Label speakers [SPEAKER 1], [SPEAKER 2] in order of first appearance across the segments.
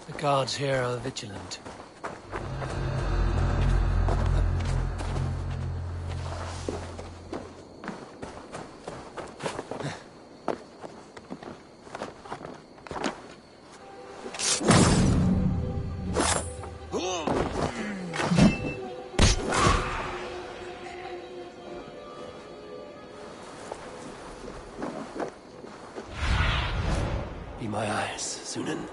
[SPEAKER 1] The guards here are vigilant. Be my eyes, Sunan.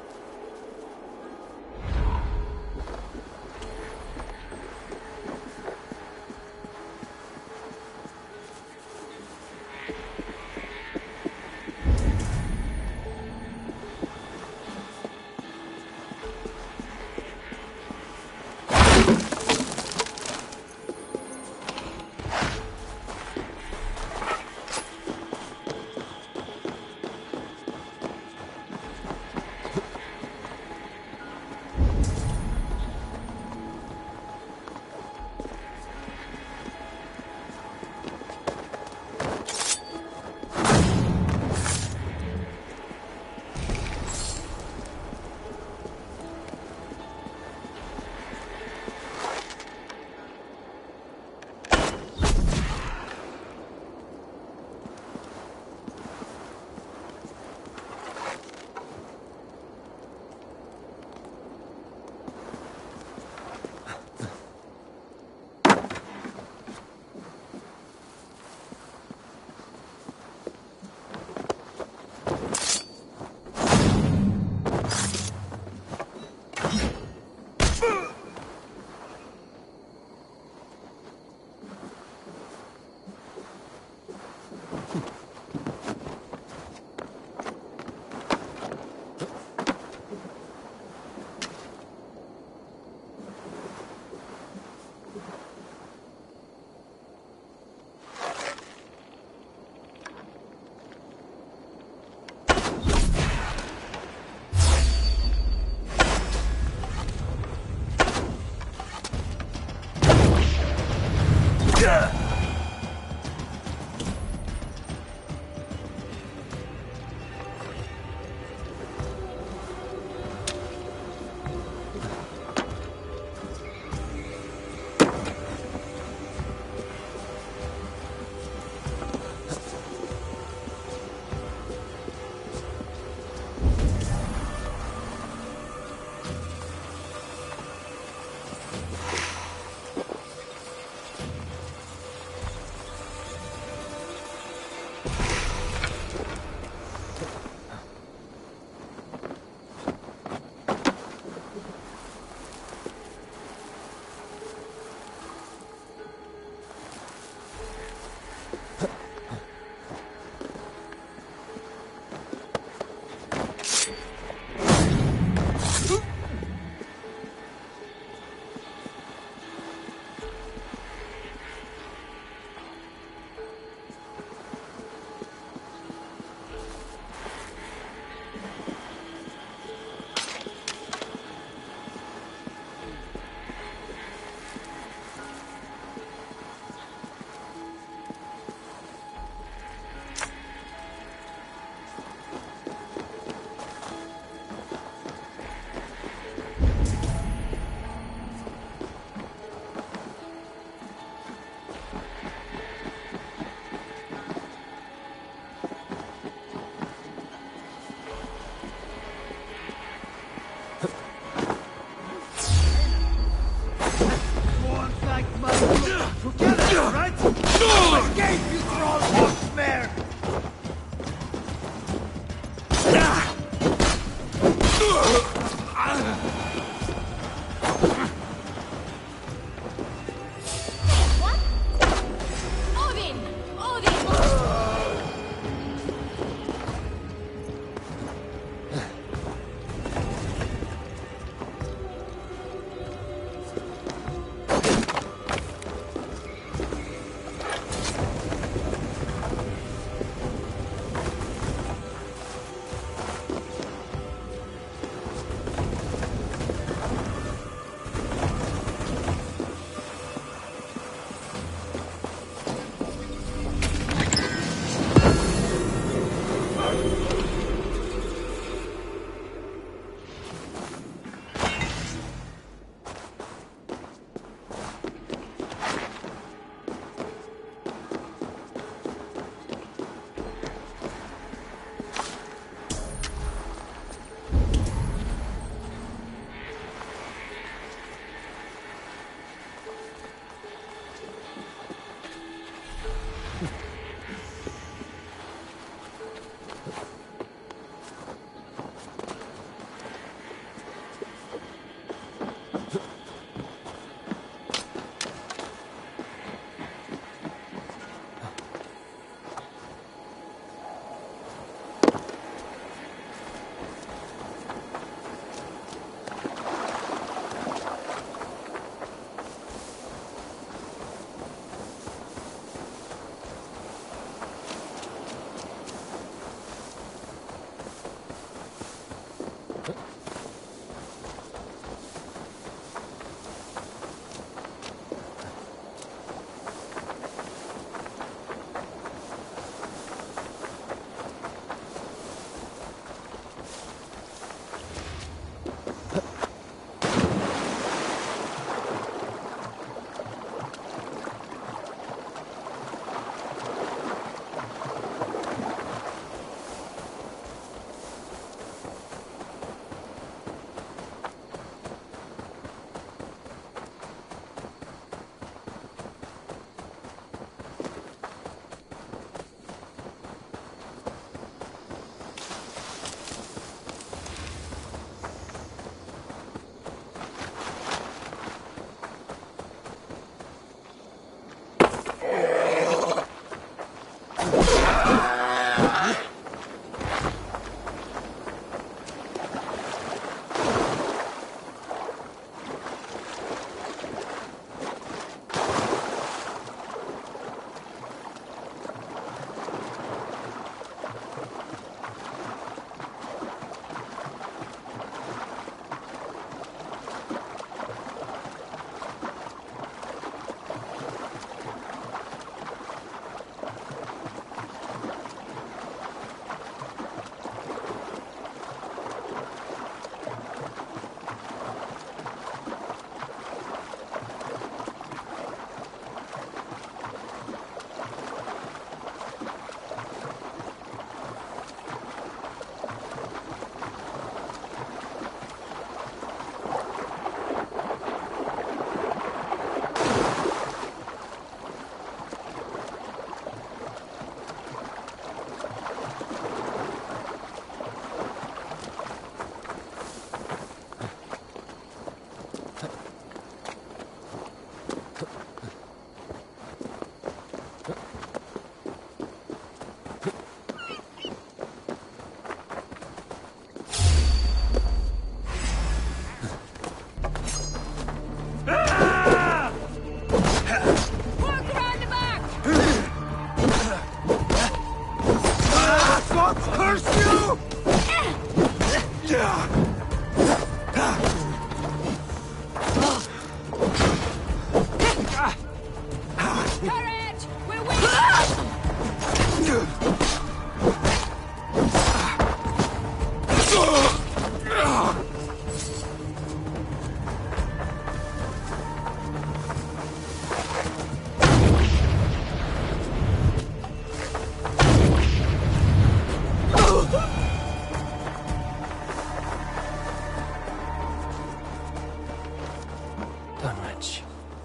[SPEAKER 1] Dunwich.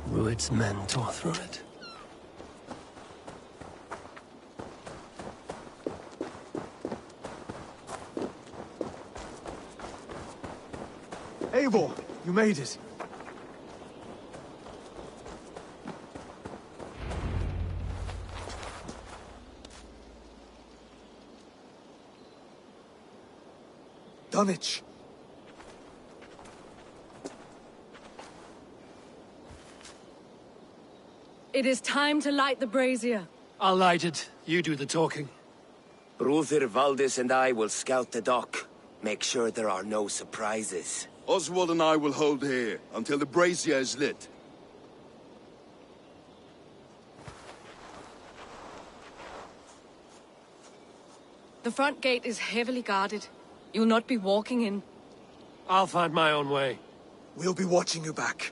[SPEAKER 1] Rued's men tore through it.
[SPEAKER 2] Eivor, you made it. Dunwich.
[SPEAKER 3] It is time to light the brazier.
[SPEAKER 1] I'll light it. You do the talking.
[SPEAKER 4] Brother Valdis and I will scout the dock. Make sure there are no surprises.
[SPEAKER 5] Oswald and I will hold here until the brazier is lit.
[SPEAKER 3] The front gate is heavily guarded. You'll not be walking in.
[SPEAKER 1] I'll find my own way.
[SPEAKER 2] We'll be watching you back.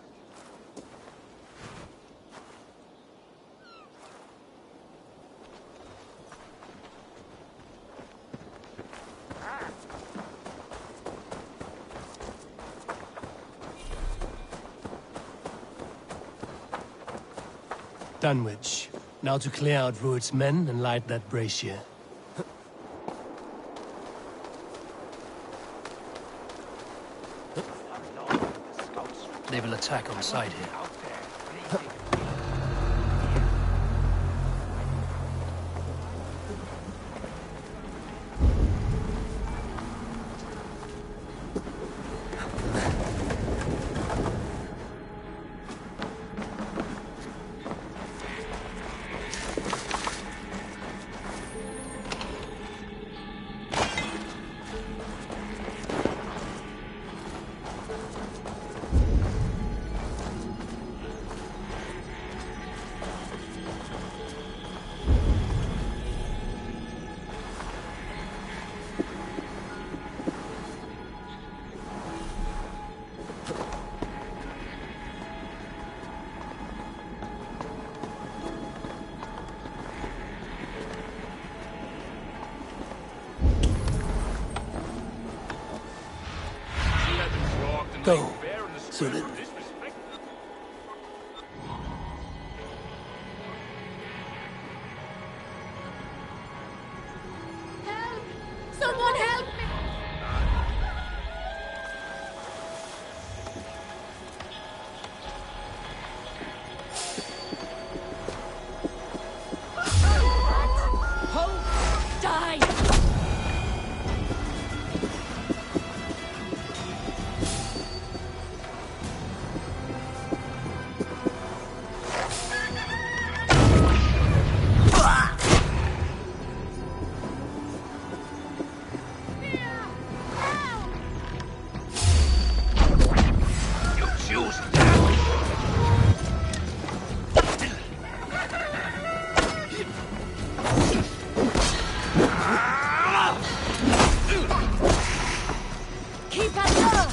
[SPEAKER 1] Dunwich. Now to clear out Rued's men and light that brazier. They will attack on sight here. Go, Sunan.
[SPEAKER 3] Help! Someone help me! Hope! Die! Keep at her!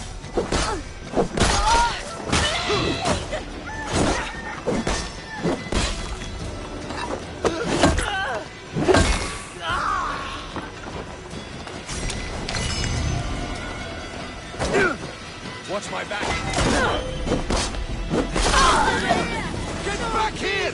[SPEAKER 5] Watch my back. Get back here!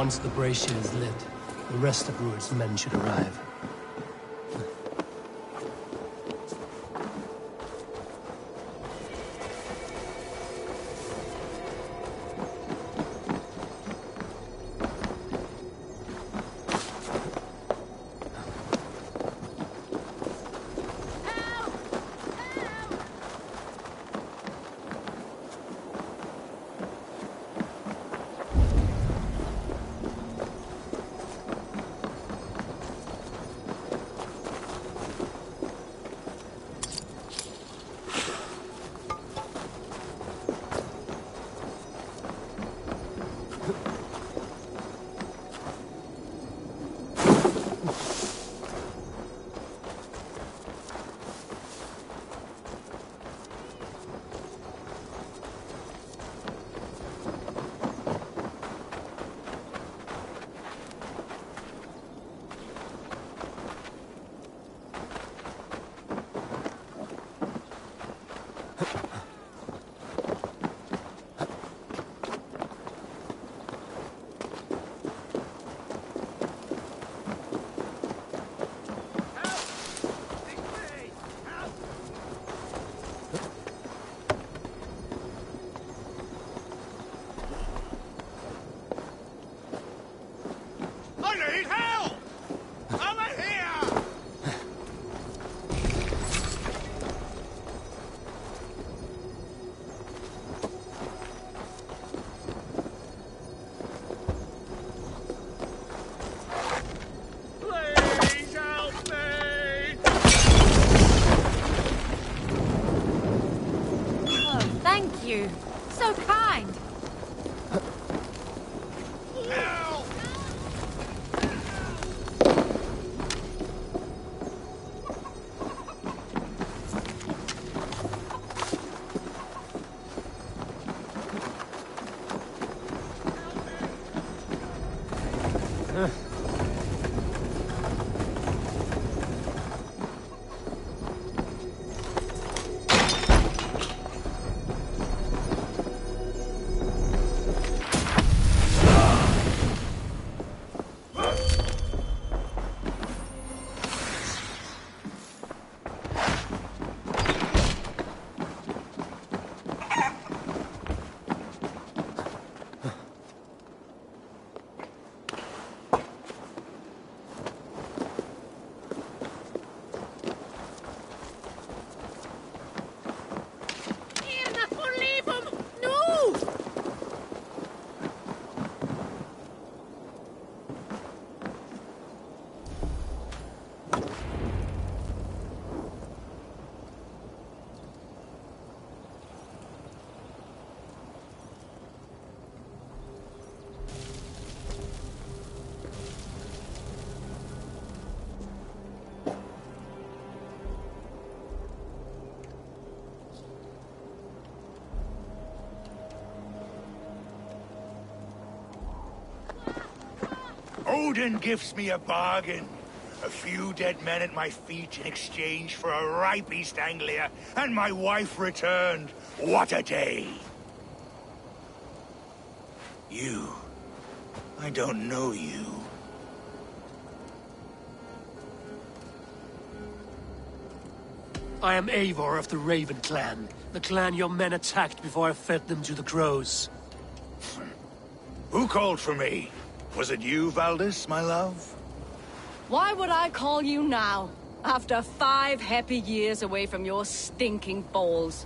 [SPEAKER 1] Once the brazier is lit, the rest of Rued's men should arrive.
[SPEAKER 6] Thank you. So kind.
[SPEAKER 7] Odin gives me a bargain. A few dead men at my feet in exchange for a ripe East Anglia, and my wife returned. What a day! You. I don't know you.
[SPEAKER 1] I am Eivor of the Raven Clan, the clan your men attacked before I fed them to the crows.
[SPEAKER 7] Who called for me? Was it you, Valdis, my love?
[SPEAKER 3] Why would I call you now, after 5 happy years away from your stinking balls?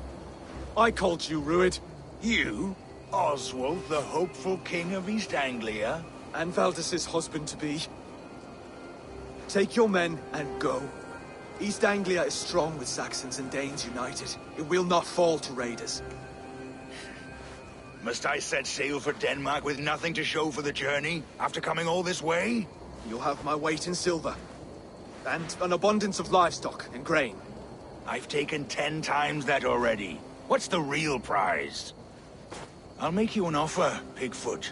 [SPEAKER 2] I called you, Rued.
[SPEAKER 7] You? Oswald, the hopeful king of East Anglia?
[SPEAKER 2] And Valdis's husband-to-be. Take your men and go. East Anglia is strong with Saxons and Danes united. It will not fall to raiders.
[SPEAKER 7] Must I set sail for Denmark with nothing to show for the journey, after coming all this way?
[SPEAKER 2] You'll have my weight in silver. And an abundance of livestock and grain.
[SPEAKER 7] I've taken 10 times that already. What's the real prize? I'll make you an offer, Pigfoot.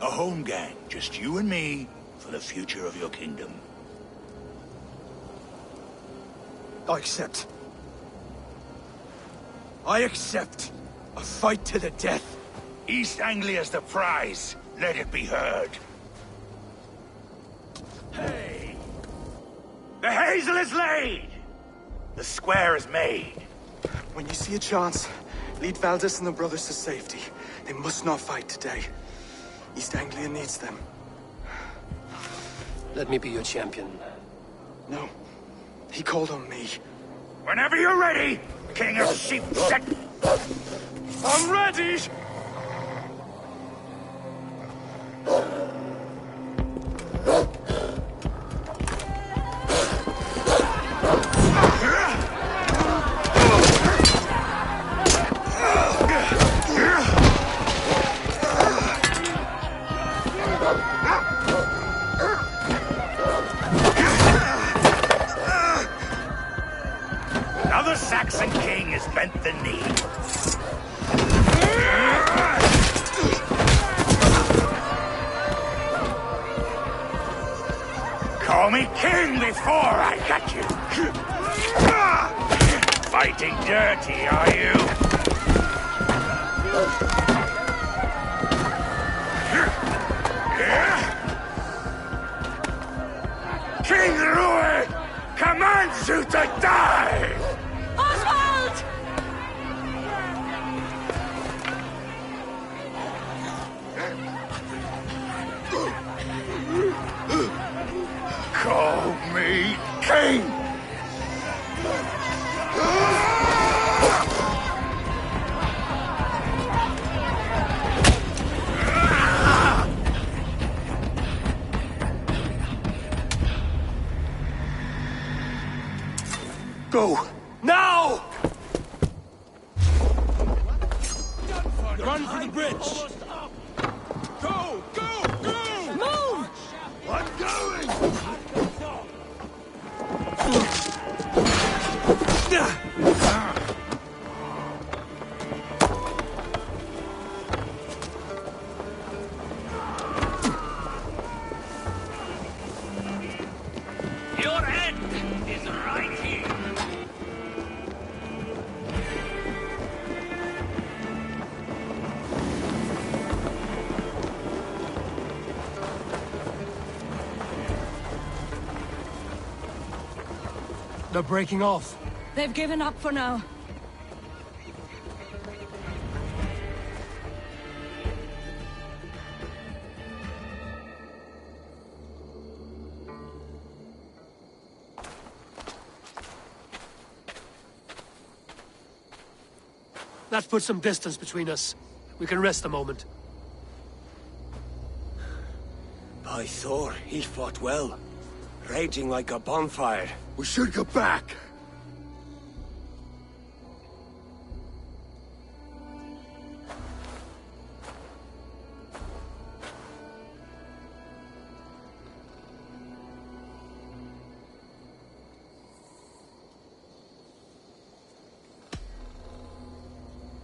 [SPEAKER 7] A home gang, just you and me, for the future of your kingdom.
[SPEAKER 2] I accept. I accept. A fight to the death.
[SPEAKER 7] East Anglia's the prize. Let it be heard. weasel is laid! The square is made.
[SPEAKER 2] When you see a chance, lead Valdis and the brothers to safety. They must not fight today. East Anglia needs them.
[SPEAKER 1] Let me be your champion.
[SPEAKER 2] No. He called on me.
[SPEAKER 7] Whenever you're ready, King of Sheepset.
[SPEAKER 2] I'm ready!
[SPEAKER 7] Now the Saxon king has bent the knee. Call me king before I got you. Fighting dirty, are you? King Louis commands you to die!
[SPEAKER 3] Oswald!
[SPEAKER 7] Call me king!
[SPEAKER 2] Go! Now!
[SPEAKER 1] Run for the bridge!
[SPEAKER 2] Go! Go! Go!
[SPEAKER 3] Move!
[SPEAKER 5] I'm going!
[SPEAKER 7] Your end is right here.
[SPEAKER 1] They're breaking off.
[SPEAKER 3] They've given up for now.
[SPEAKER 1] That puts some distance between us. We can rest a moment.
[SPEAKER 4] By Thor, he fought well. Raging like a bonfire.
[SPEAKER 5] We should go back.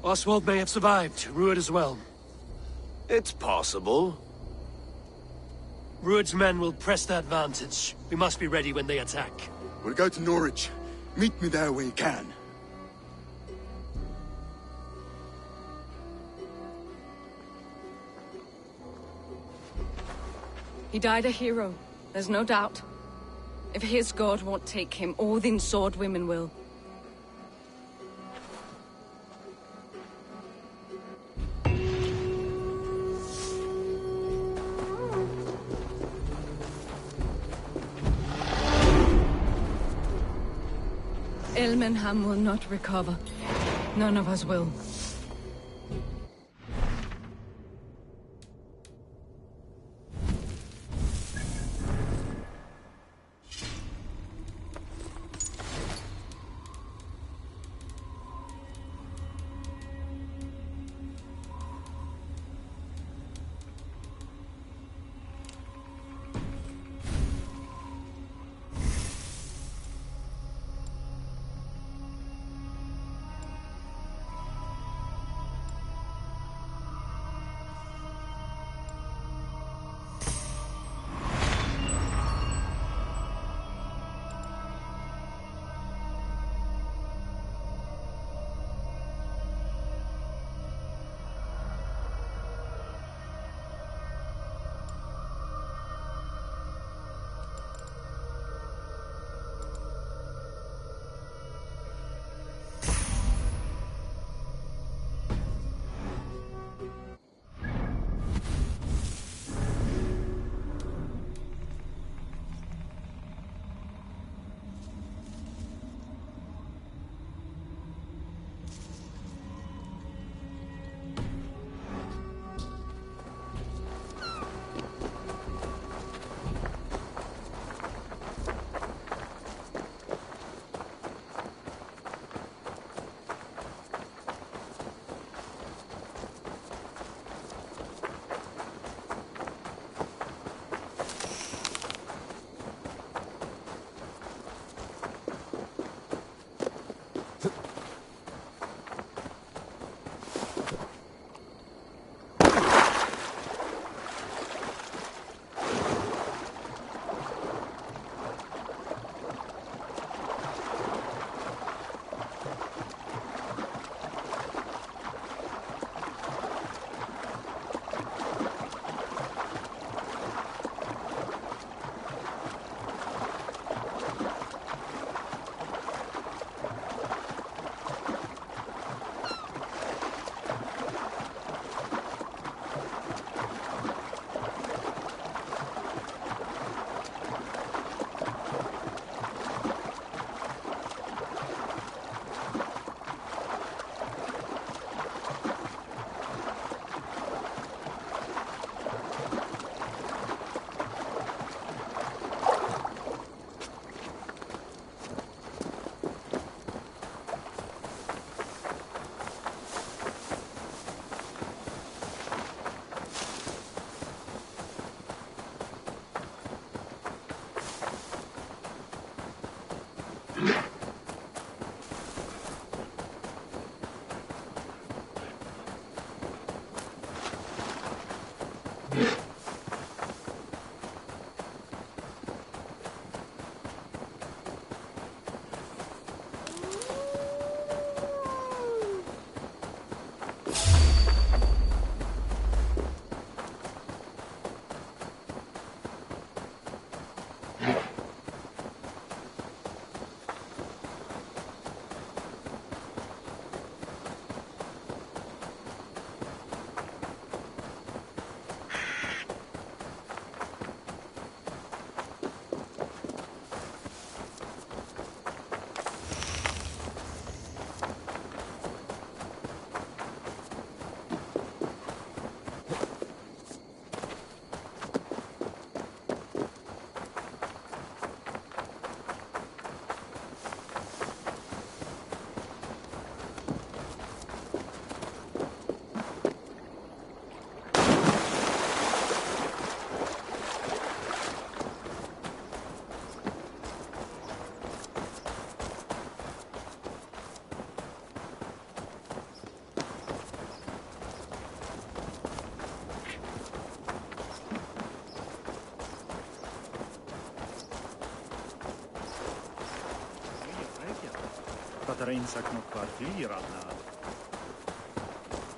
[SPEAKER 1] Oswald may have survived. Rued as well.
[SPEAKER 4] It's possible.
[SPEAKER 1] Rued's men will press the advantage. We must be ready when they attack.
[SPEAKER 5] We'll go to Norwich. Meet me there when you can.
[SPEAKER 3] He died a hero, there's no doubt. If his god won't take him, Odin's sword women will. Ilmenham will not recover. None of us will.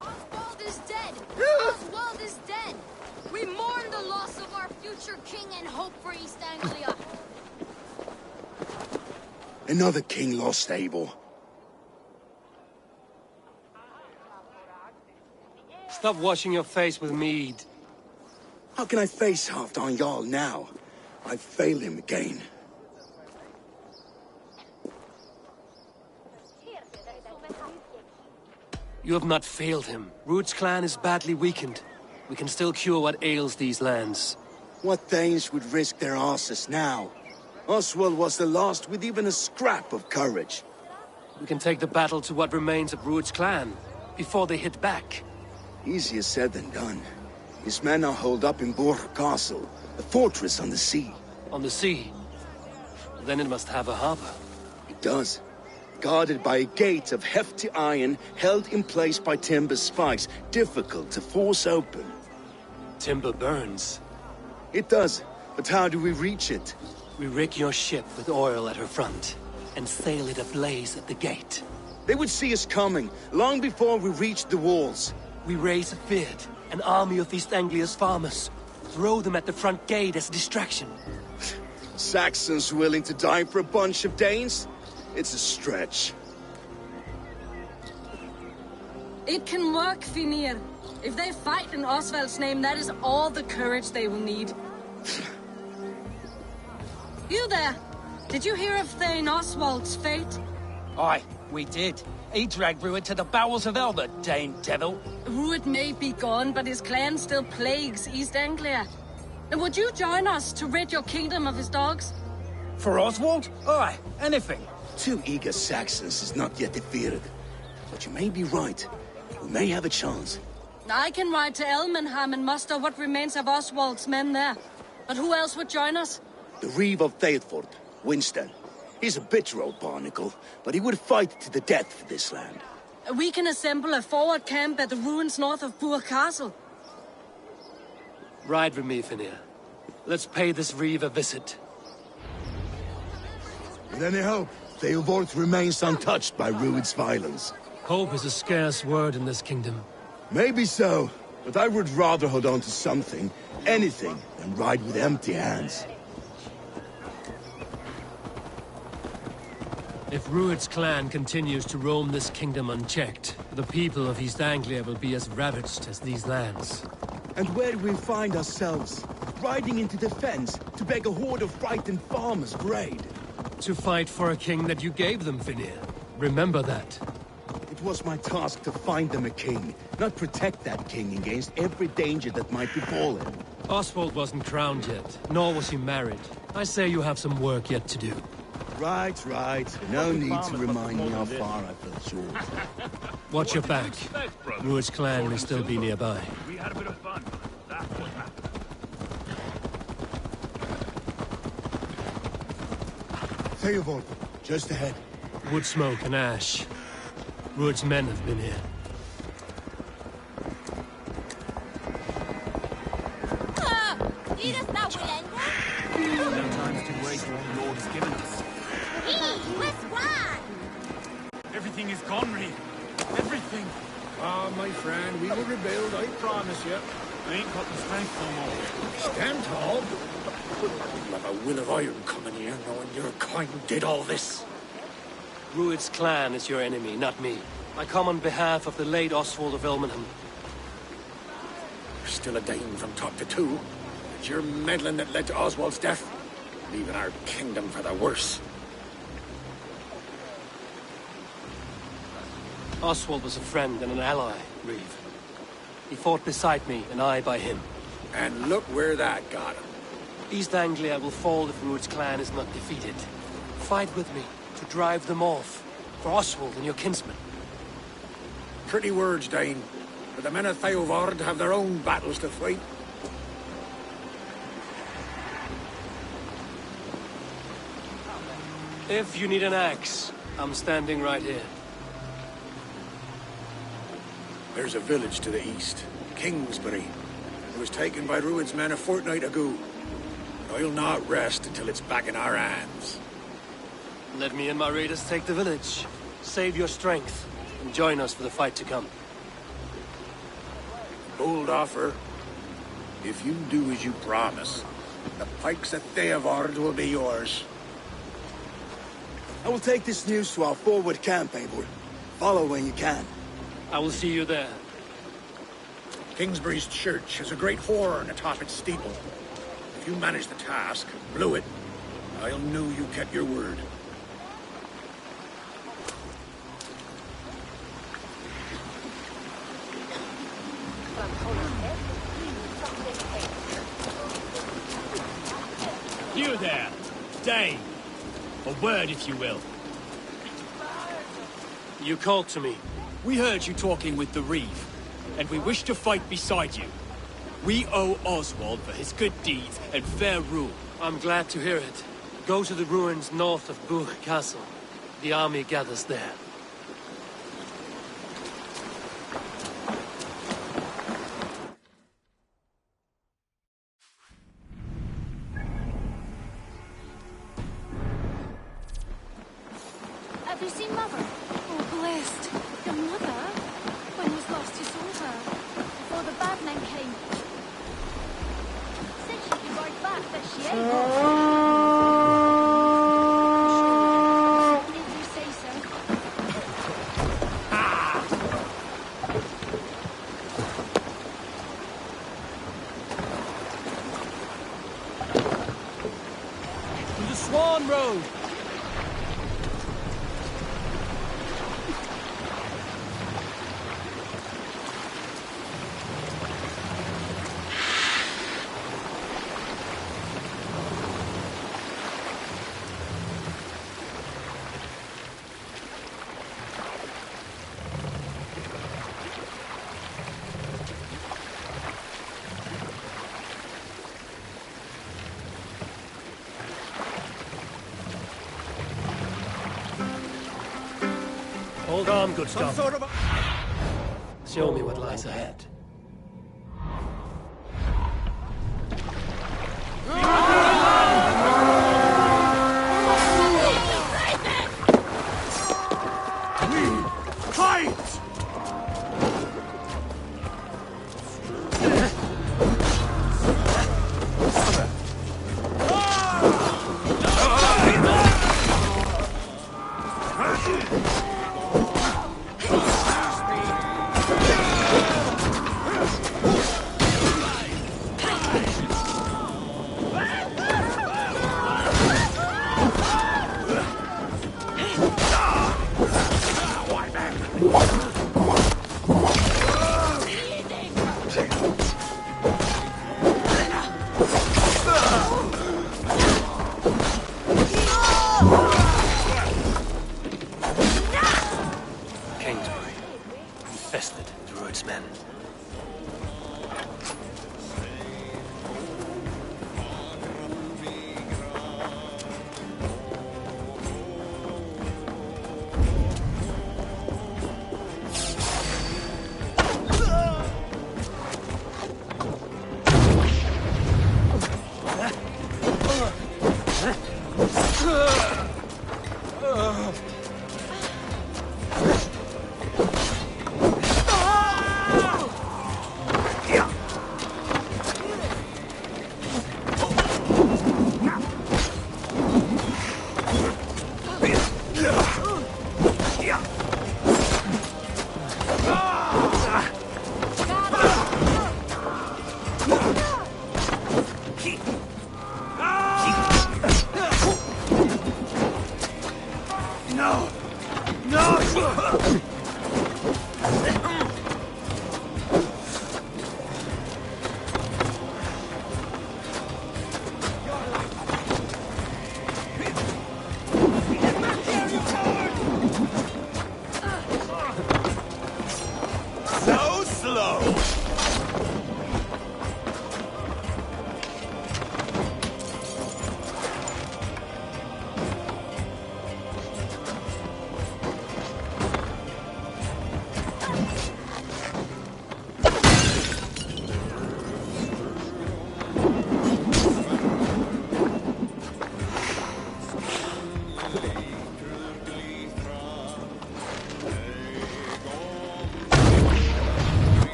[SPEAKER 3] Oswald is dead! Oswald is dead! We mourn the loss of our future king and hope for East Anglia.
[SPEAKER 5] Another king lost, Abel.
[SPEAKER 1] Stop washing your face with mead.
[SPEAKER 5] How can I face Halfdan Jarl now? I fail him again.
[SPEAKER 1] You have not failed him. Ruud's clan is badly weakened. We can still cure what ails these lands.
[SPEAKER 5] What Danes would risk their asses now? Oswald was the last with even a scrap of courage.
[SPEAKER 1] We can take the battle to what remains of Ruud's clan, before they hit back.
[SPEAKER 5] Easier said than done. His men are holed up in Borg Castle, a fortress on the sea.
[SPEAKER 1] On the sea? Then it must have a harbor.
[SPEAKER 5] It does. Guarded by a gate of hefty iron, held in place by timber spikes, difficult to force open.
[SPEAKER 1] Timber burns.
[SPEAKER 5] It does, but how do we reach it?
[SPEAKER 1] We rig your ship with oil at her front, and sail it ablaze at the gate.
[SPEAKER 5] They would see us coming, long before we reached the walls.
[SPEAKER 1] We raise a beard, an army of East Anglia's farmers. Throw them at the front gate as a distraction.
[SPEAKER 5] Saxons willing to die for a bunch of Danes? It's a stretch.
[SPEAKER 3] It can work, Finir. If they fight in Oswald's name, that is all the courage they will need. You there! Did you hear of Thane Oswald's fate?
[SPEAKER 8] Aye, we did. He dragged Ruud to the bowels of hell, the Dane devil.
[SPEAKER 3] Ruud may be gone, but his clan still plagues East Anglia. Would you join us to rid your kingdom of his dogs?
[SPEAKER 8] For Oswald? Aye, anything.
[SPEAKER 5] 2 eager Saxons is not yet defeated. But you may be right. We may have a chance.
[SPEAKER 3] I can ride to Elmenham and muster what remains of Oswald's men there. But who else would join us?
[SPEAKER 5] The Reeve of Thetford, Winston. He's a bitter old barnacle, but he would fight to the death for this land.
[SPEAKER 3] We can assemble a forward camp at the ruins north of Burr Castle.
[SPEAKER 1] Ride with me, Finir. Let's pay this Reeve a visit.
[SPEAKER 5] With any hope, Theodort remains untouched by Ruud's violence.
[SPEAKER 1] Hope is a scarce word in this kingdom.
[SPEAKER 5] Maybe so, but I would rather hold on to something, anything, than ride with empty hands.
[SPEAKER 1] If Ruud's clan continues to roam this kingdom unchecked, the people of East Anglia will be as ravaged as these lands.
[SPEAKER 5] And where do we find ourselves? Riding into defense to beg a horde of frightened farmers for aid.
[SPEAKER 1] To fight for a king that you gave them, Finir. Remember that.
[SPEAKER 5] It was my task to find them a king, not protect that king against every danger that might befall him.
[SPEAKER 1] Oswald wasn't crowned yet, nor was he married. I say you have some work yet to do.
[SPEAKER 5] Right, right. No need to remind me how far I fell short.
[SPEAKER 1] Watch your back. Ruud's clan may still be nearby.
[SPEAKER 7] We had a bit of fun. That's what happened.
[SPEAKER 5] Theodort, just ahead.
[SPEAKER 1] Wood smoke and ash. Ruud's men have been here.
[SPEAKER 7] No time's too waste what the Lord has given us. Everything is gone, Reeve. Everything.
[SPEAKER 9] Ah, my friend, we will rebuild, I promise you.
[SPEAKER 7] I ain't got the strength no more.
[SPEAKER 9] Stand tall. You'll have a will of iron coming here, knowing your kind did all this.
[SPEAKER 1] Ruud's clan is your enemy, not me. I come on behalf of the late Oswald of Elmenham.
[SPEAKER 9] You're still a Dane from top to two. It's your meddling that led to Oswald's death, leaving our kingdom for the worse.
[SPEAKER 1] Oswald was a friend and an ally, Reeve. He fought beside me, and I by him.
[SPEAKER 9] And look where that got him.
[SPEAKER 1] East Anglia will fall if Ruud's clan is not defeated. Fight with me to drive them off, for Oswald and your kinsmen.
[SPEAKER 9] Pretty words, Dane. But the men of Theodord have their own battles to fight.
[SPEAKER 1] If you need an axe, I'm standing right here.
[SPEAKER 9] There's a village to the east, Kingsbury. It was taken by Ruud's men a fortnight ago. I'll not rest until it's back in our hands.
[SPEAKER 1] Let me and my raiders take the village. Save your strength, and join us for the fight to come.
[SPEAKER 9] Bold offer. If you do as you promise, the pikes at Theavard will be yours.
[SPEAKER 5] I will take this news to our forward camp, Eivor. Follow when you can.
[SPEAKER 1] I will see you there.
[SPEAKER 9] Kingsbury's church has a great horn atop its steeple. If you manage the task and blew it, I'll know you kept your word.
[SPEAKER 10] You there, Dane. A word, if you will.
[SPEAKER 1] You called to me.
[SPEAKER 10] We heard you talking with the Reeve, and we wish to fight beside you. We owe Oswald for his good deeds and fair rule.
[SPEAKER 1] I'm glad to hear it. Go to the ruins north of Buch Castle. The army gathers there.
[SPEAKER 3] Have you seen Mother?
[SPEAKER 6] Oh, blessed. Your mother? When was last you saw her?
[SPEAKER 3] Before the bad men came. Said she'd be right back, but she ain't. If you say so.
[SPEAKER 10] To the Swan Road!
[SPEAKER 1] Hold on, good stuff.
[SPEAKER 9] Sort of
[SPEAKER 1] Show me what lies ahead.
[SPEAKER 9] Fight!
[SPEAKER 1] Kingsbury. Infested Druid's men.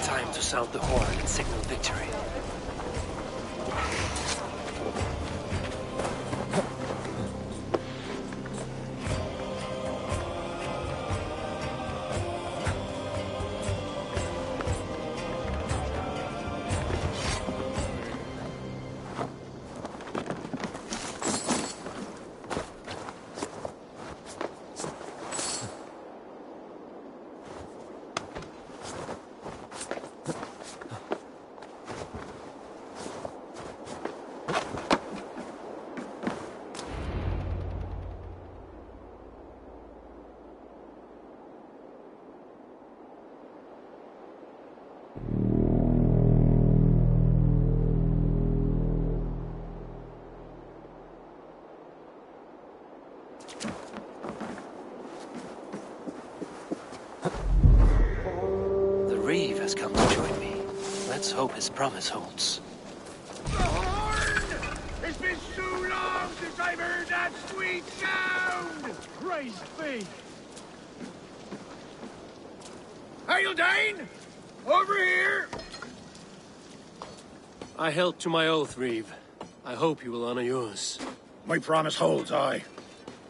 [SPEAKER 1] Time to sound the horn and signal victory. The Reeve has come to join me. Let's hope his promise holds.
[SPEAKER 7] The horn! It's been so long since I've heard that sweet sound! Praise be! Dane! Over here!
[SPEAKER 1] I held to my oath, Reeve. I hope you will honor yours.
[SPEAKER 9] My promise holds, aye.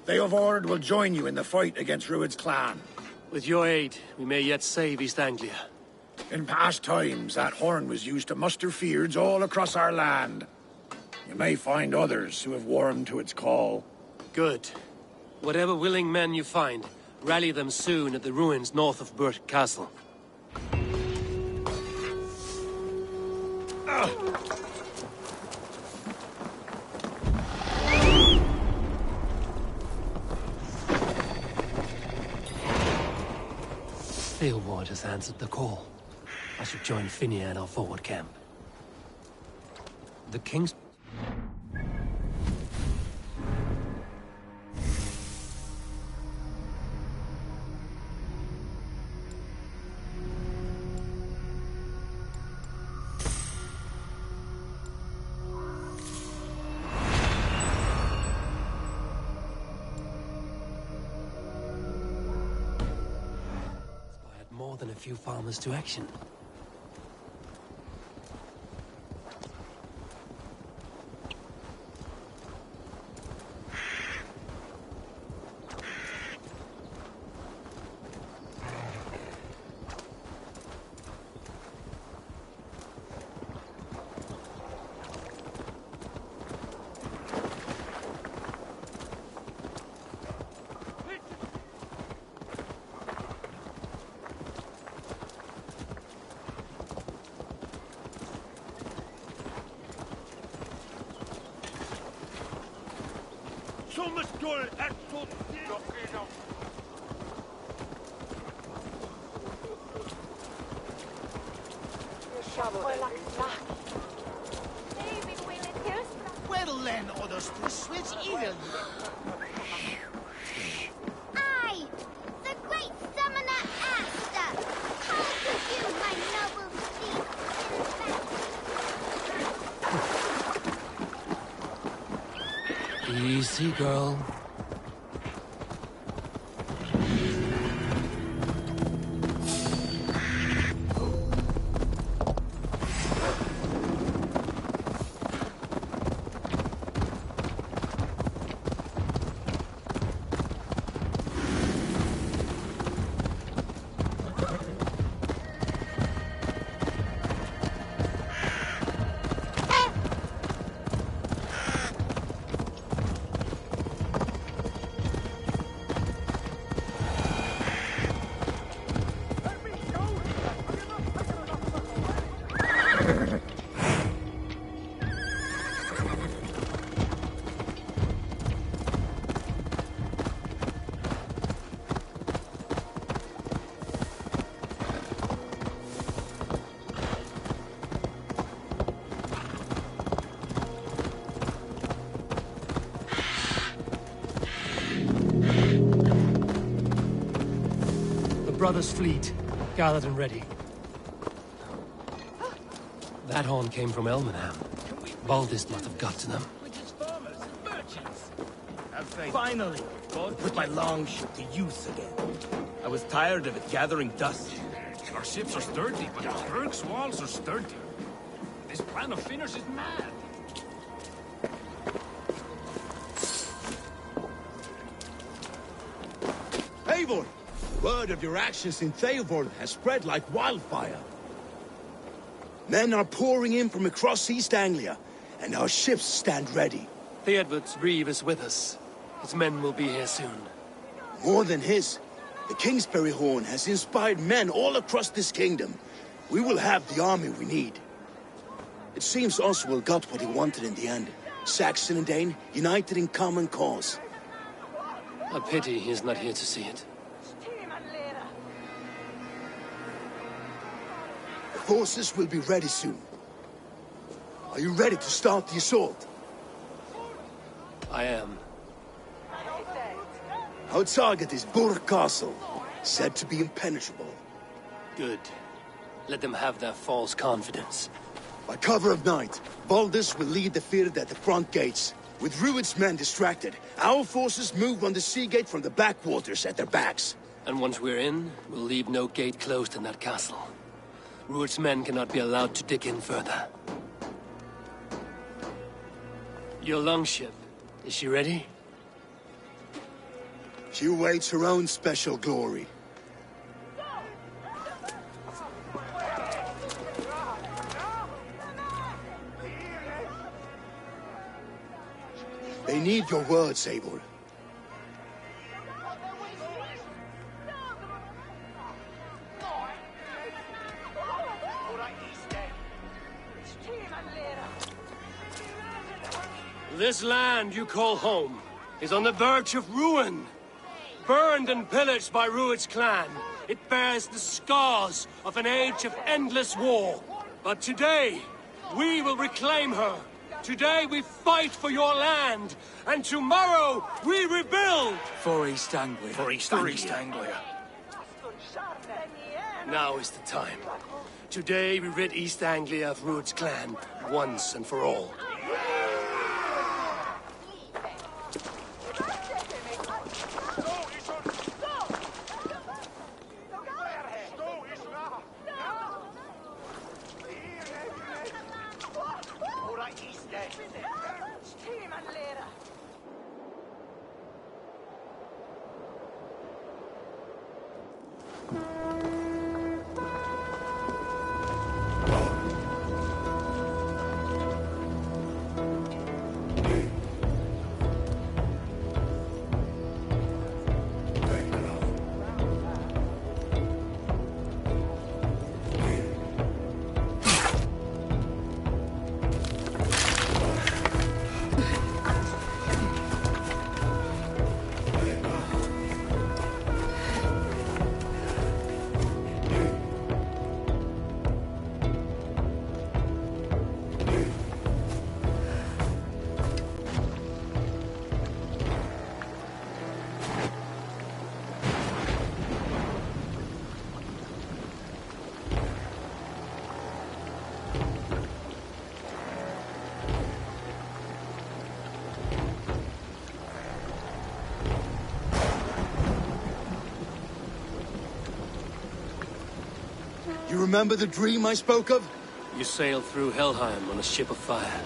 [SPEAKER 9] They of Ord will join you in the fight against Rued's clan.
[SPEAKER 1] With your aid, we may yet save East Anglia.
[SPEAKER 9] In past times, that horn was used to muster fyrds all across our land. You may find others who have warmed to its call.
[SPEAKER 1] Good. Whatever willing men you find, rally them soon at the ruins north of Burt Castle. Theobald has answered the call. I should join Finia at our forward camp. The king's... more than a few farmers to action.
[SPEAKER 7] Well then, others to switch evil.
[SPEAKER 3] I, the great summoner Asta, call to you, my noble steed.
[SPEAKER 1] Easy, girl. Brothers' fleet, gathered and ready. That horn came from Elmenham. Baldist must have got to them.
[SPEAKER 11] Finally, God put my longship to use again. I was tired of it gathering dust.
[SPEAKER 10] Our ships are sturdy, but Berg's walls are sturdy. This plan of Finner's is mad.
[SPEAKER 5] Eivor! Word of your actions in Theoborn has spread like wildfire. Men are pouring in from across East Anglia, and our ships stand ready.
[SPEAKER 1] Theodward's reeve is with us. His men will be here soon.
[SPEAKER 5] More than his, the Kingsbury Horn has inspired men all across this kingdom. We will have the army we need. It seems Oswald got what he wanted in the end. Saxon and Dane united in common cause.
[SPEAKER 1] A pity he is not here to see it.
[SPEAKER 5] The forces will be ready soon. Are you ready to start the assault?
[SPEAKER 1] I am.
[SPEAKER 5] Our target is Burg Castle, said to be impenetrable.
[SPEAKER 1] Good. Let them have their false confidence.
[SPEAKER 5] By cover of night, Valdis will lead the field at the front gates. With Rued's men distracted, our forces move on the sea gate from the backwaters at their backs.
[SPEAKER 1] And once we're in, we'll leave no gate closed in that castle. Rued's men cannot be allowed to dig in further. Your longship, is she ready?
[SPEAKER 5] She awaits her own special glory. They need your words, Eivor.
[SPEAKER 1] This land you call home is on the verge of ruin. Burned and pillaged by Rued's clan, it bears the scars of an age of endless war. But today, we will reclaim her. Today we fight for your land, and tomorrow we rebuild!
[SPEAKER 2] For East Anglia.
[SPEAKER 11] For East Anglia.
[SPEAKER 1] Now is the time. Today we rid East Anglia of Rued's clan, once and for all.
[SPEAKER 5] You remember the dream I spoke of?
[SPEAKER 1] You sail through Helheim on a ship of fire.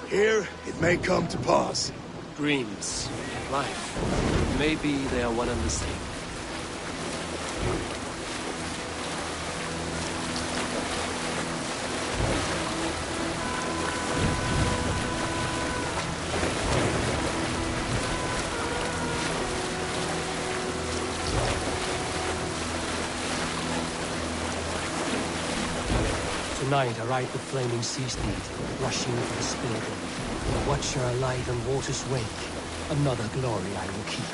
[SPEAKER 5] Here, it may come to pass.
[SPEAKER 1] Dreams, life, maybe they are one and the same. Tonight I ride the flaming sea steed, rushing for the Spilgrim. Watch her alive in water's wake. Another glory I will keep.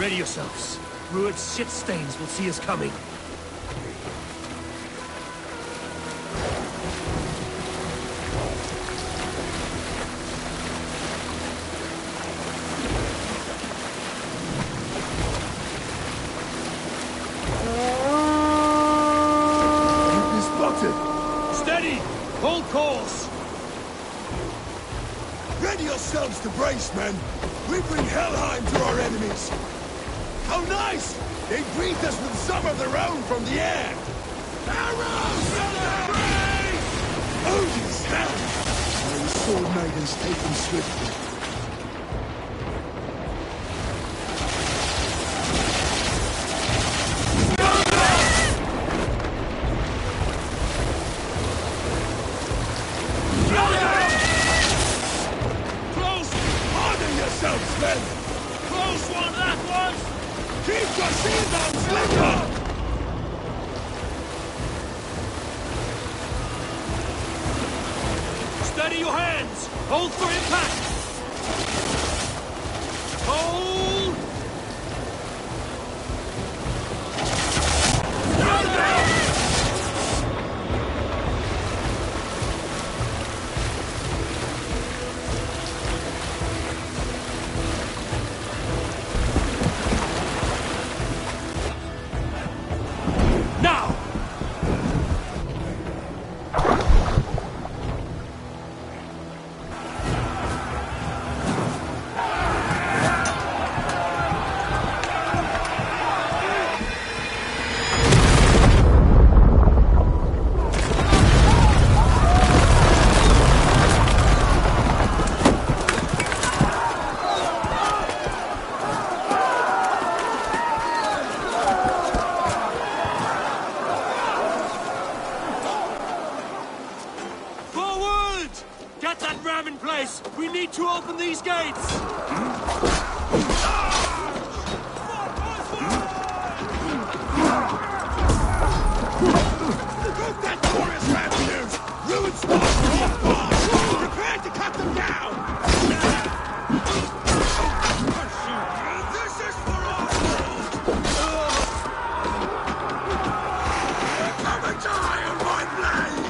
[SPEAKER 1] Ready yourselves. Rued's shit stains will see us coming. Hold course!
[SPEAKER 5] Ready yourselves to brace, men! We bring Helheim to our enemies! How nice! They greet us with some of their own from the air! Arrows! Odin's hand! My sword maidens take them swiftly. Men! Close one, that was! Keep your shield on, Slinger!
[SPEAKER 1] Steady your hands! Hold for impact! Hold! We need to open these gates!
[SPEAKER 5] Look that glorious revenues! Ruined stars are all gone! Prepare to cut them down! This is for Oswald! Come and die on my blade!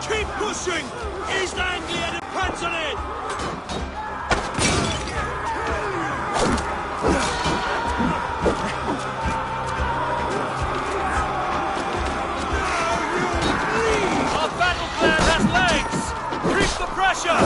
[SPEAKER 1] Keep pushing! East Anglia depends on it! Our battle plan has legs! Keep the pressure!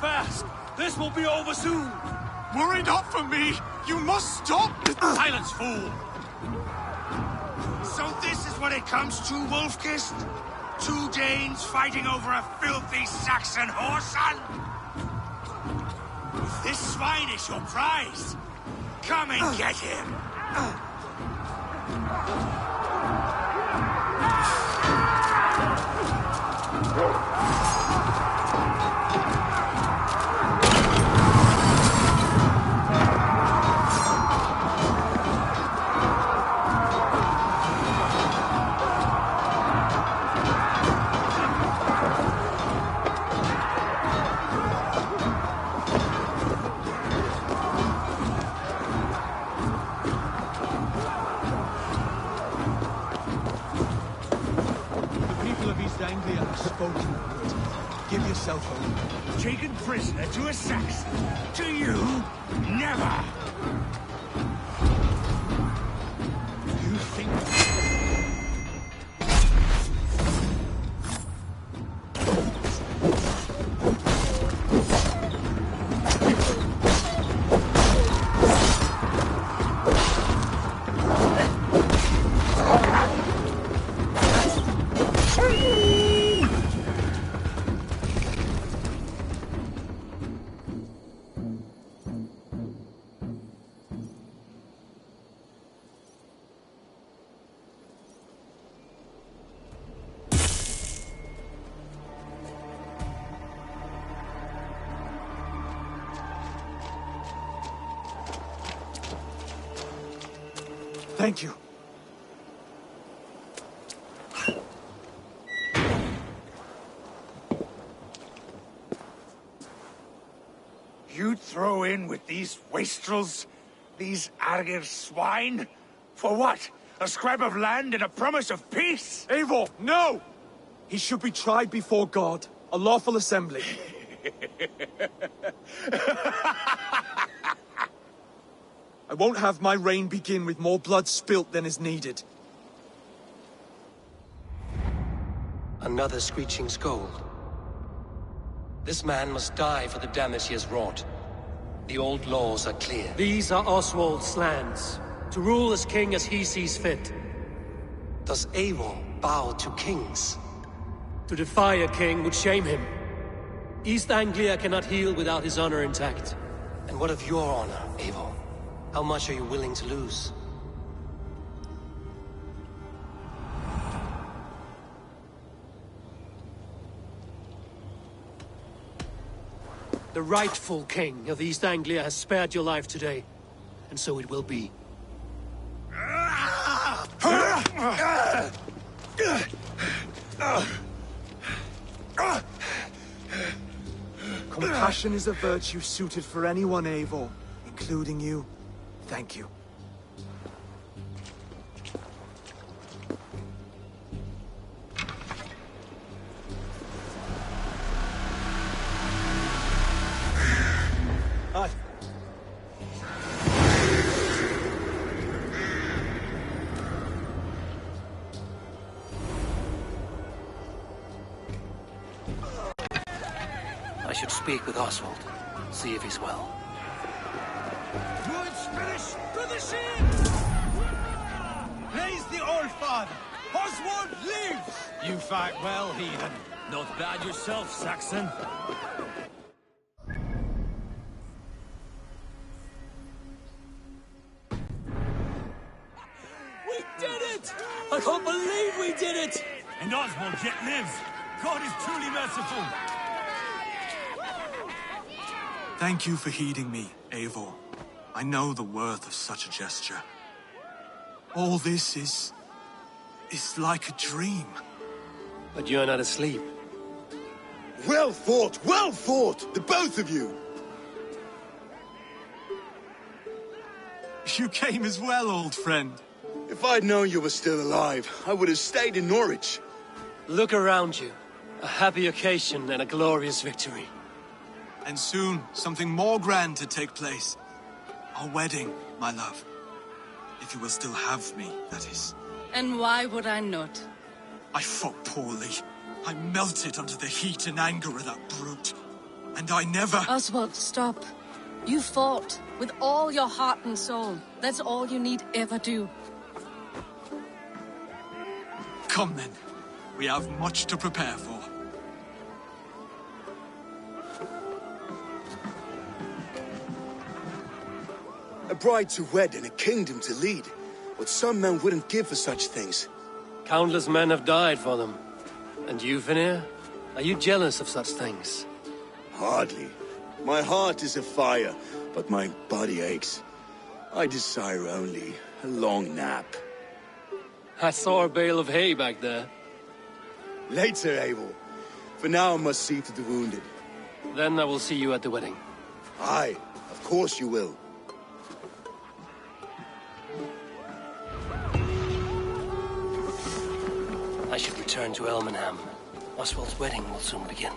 [SPEAKER 1] fast. This will be over soon.
[SPEAKER 2] Worry not for me. You must stop.
[SPEAKER 7] Silence, fool! So this is what it comes to, Wolfkist? 2 Danes fighting over a filthy Saxon whoreson? If this swine is your prize, come and get him!
[SPEAKER 2] Give yourself over.
[SPEAKER 7] Taken prisoner to a Saxon? To you? Never! You think...
[SPEAKER 2] Thank you.
[SPEAKER 7] You'd throw in with these wastrels? These Argir swine? For what? A scrap of land and a promise of peace?
[SPEAKER 2] Eivor, no! He should be tried before God. A lawful assembly. I won't have my reign begin with more blood spilt than is needed.
[SPEAKER 1] Another screeching scold. This man must die for the damage he has wrought. The old laws are clear. These are Oswald's lands, to rule as king as he sees fit. Does Eivor bow to kings? To defy a king would shame him. East Anglia cannot heal without his honor intact. And what of your honor, Eivor? How much are you willing to lose? The rightful king of East Anglia has spared your life today, and so it will be.
[SPEAKER 2] Compassion is a virtue suited for anyone, Eivor, including you. Thank you. Aye.
[SPEAKER 1] I should speak with Oswald, see if he's well.
[SPEAKER 11] Good Spanish to the ship! Praise the Old Father! Oswald lives!
[SPEAKER 10] You fight well, heathen.
[SPEAKER 11] Not bad yourself, Saxon.
[SPEAKER 10] We did it! I can't believe we did it!
[SPEAKER 11] And Oswald yet lives. God is truly merciful.
[SPEAKER 2] Thank you for heeding me, Eivor. I know the worth of such a gesture. All this is like a dream.
[SPEAKER 1] But you're not asleep.
[SPEAKER 5] Well fought, the both of you!
[SPEAKER 2] You came as well, old friend.
[SPEAKER 5] If I'd known you were still alive, I would have stayed in Norwich.
[SPEAKER 1] Look around you. A happy occasion and a glorious victory.
[SPEAKER 2] And soon, something more grand to take place. Our wedding, my love. If you will still have me, that is.
[SPEAKER 6] And why would I not?
[SPEAKER 2] I fought poorly. I melted under the heat and anger of that brute. And I never...
[SPEAKER 6] Oswald, stop. You fought with all your heart and soul. That's all you need ever do.
[SPEAKER 2] Come then. We have much to prepare for.
[SPEAKER 5] A bride to wed and a kingdom to lead. What some men wouldn't give for such things.
[SPEAKER 1] Countless men have died for them. And you, Vanir? Are you jealous of such things?
[SPEAKER 5] Hardly. My heart is afire, but my body aches. I desire only a long nap.
[SPEAKER 1] I saw a bale of hay back there.
[SPEAKER 5] Later, Abel. For now, I must see to the wounded.
[SPEAKER 1] Then I will see you at the wedding.
[SPEAKER 5] Aye, of course you will.
[SPEAKER 1] I should return to Elmenham. Oswald's wedding will soon begin.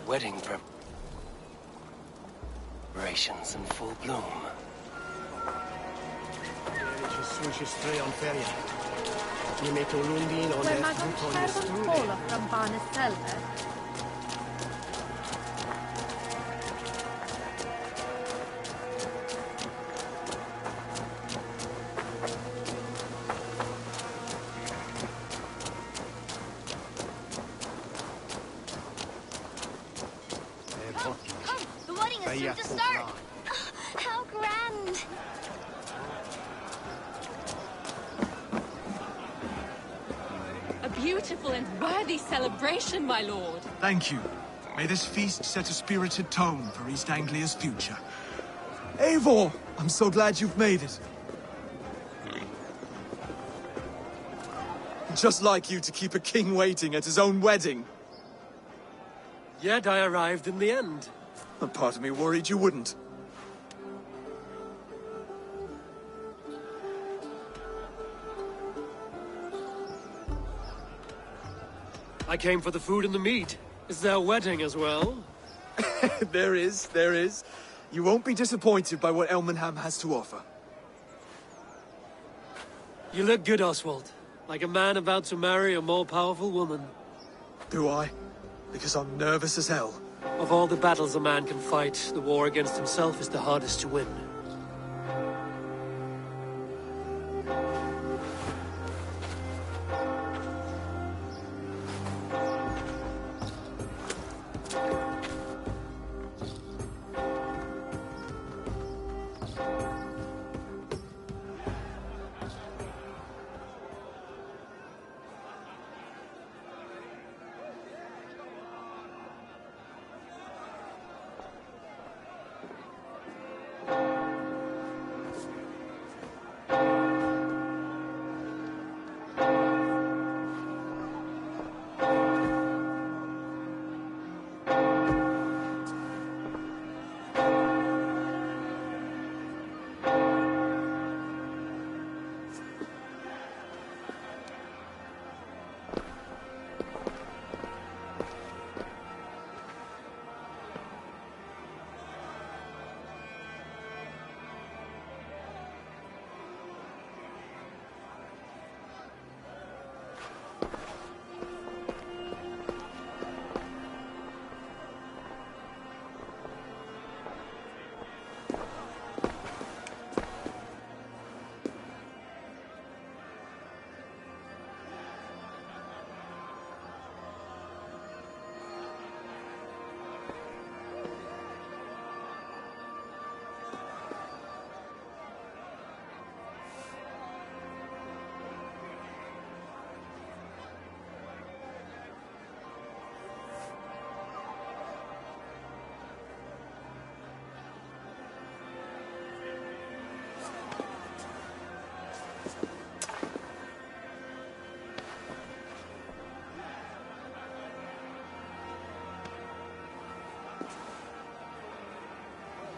[SPEAKER 1] Wedding preparations in full bloom.
[SPEAKER 3] The wedding is soon to start! How grand!
[SPEAKER 6] A beautiful and worthy celebration, my lord.
[SPEAKER 2] Thank you. May this feast set a spirited tone for East Anglia's future. Eivor! I'm so glad you've made it. Just like you to keep a king waiting at his own wedding.
[SPEAKER 1] Yet I arrived in the end.
[SPEAKER 2] A part of me worried you wouldn't.
[SPEAKER 1] I came for the food and the meat. Is there a wedding as well?
[SPEAKER 2] There is. You won't be disappointed by what Elmenham has to offer.
[SPEAKER 1] You look good, Oswald. Like a man about to marry a more powerful woman.
[SPEAKER 2] Do I? Because I'm nervous as hell.
[SPEAKER 1] Of all the battles a man can fight, the war against himself is the hardest to win.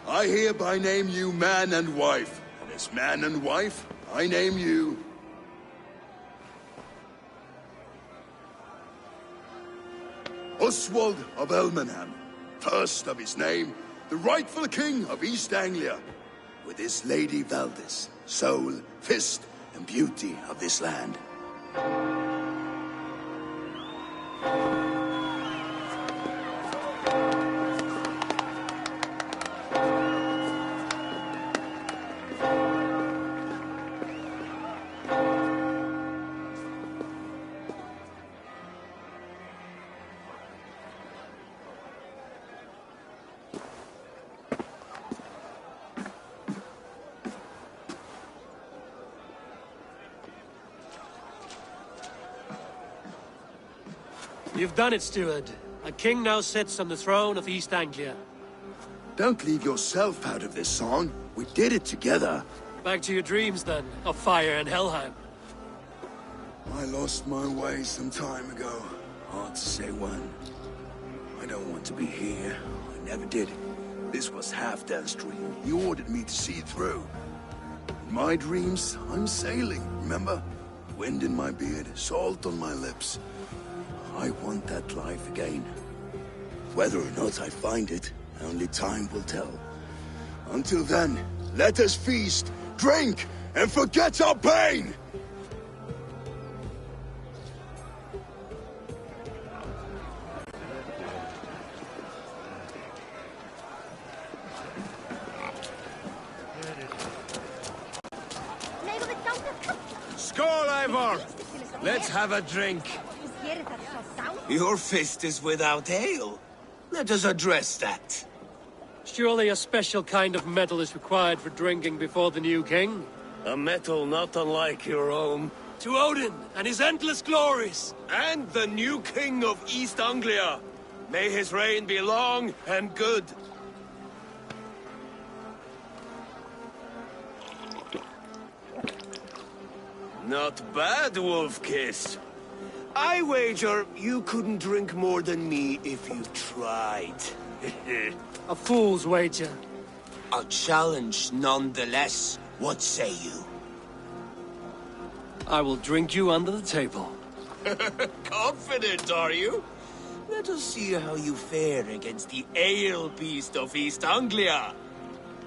[SPEAKER 5] I hereby name you man and wife, and as man and wife, I name you... Oswald of Elmenham, first of his name, the rightful king of East Anglia, with his lady Valdis, soul, fist, and beauty of this land.
[SPEAKER 1] You've done it, steward. A king now sits on the throne of East Anglia.
[SPEAKER 5] Don't leave yourself out of this song. We did it together.
[SPEAKER 1] Back to your dreams, then, of fire and Helheim.
[SPEAKER 5] I lost my way some time ago. Hard to say when. I don't want to be here. I never did. This was Halfdan's dream. He ordered me to see through. In my dreams, I'm sailing, remember? Wind in my beard, salt on my lips. I want that life again. Whether or not I find it, only time will tell. Until then, let us feast, drink, and forget our pain!
[SPEAKER 9] Skål, Eivor! Let's have a drink.
[SPEAKER 4] Your fist is without ale. Let us address that.
[SPEAKER 1] Surely a special kind of metal is required for drinking before the new king?
[SPEAKER 4] A metal not unlike your own.
[SPEAKER 1] To Odin and his endless glories.
[SPEAKER 4] And the new king of East Anglia. May his reign be long and good. Not bad, Wolf-Kiss. I wager you couldn't drink more than me if you tried.
[SPEAKER 1] A fool's wager.
[SPEAKER 4] A challenge nonetheless. What say you?
[SPEAKER 1] I will drink you under the table.
[SPEAKER 4] Confident, are you? Let us see how you fare against the ale beast of East Anglia.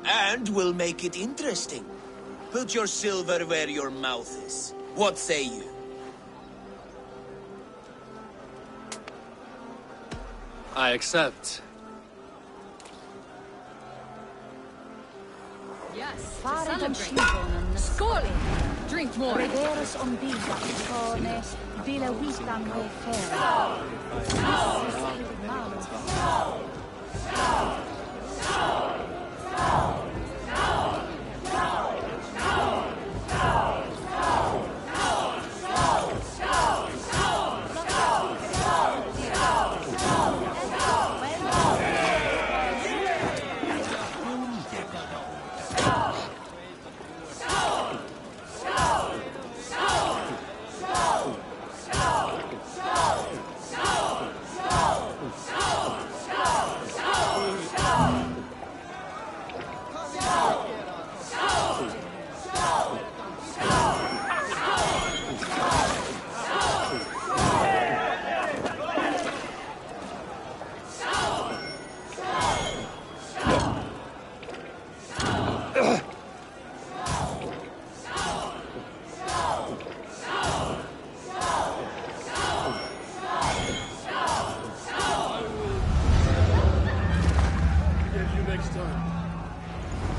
[SPEAKER 4] And we'll make it interesting. Put your silver where your mouth is. What say you?
[SPEAKER 1] I accept.
[SPEAKER 3] Yes, to
[SPEAKER 6] Fare dal
[SPEAKER 3] celebrate.
[SPEAKER 6] Schigonen.
[SPEAKER 3] Skål! Drink more.
[SPEAKER 6] Reveres ombilda Skåne, bila vitam och färd.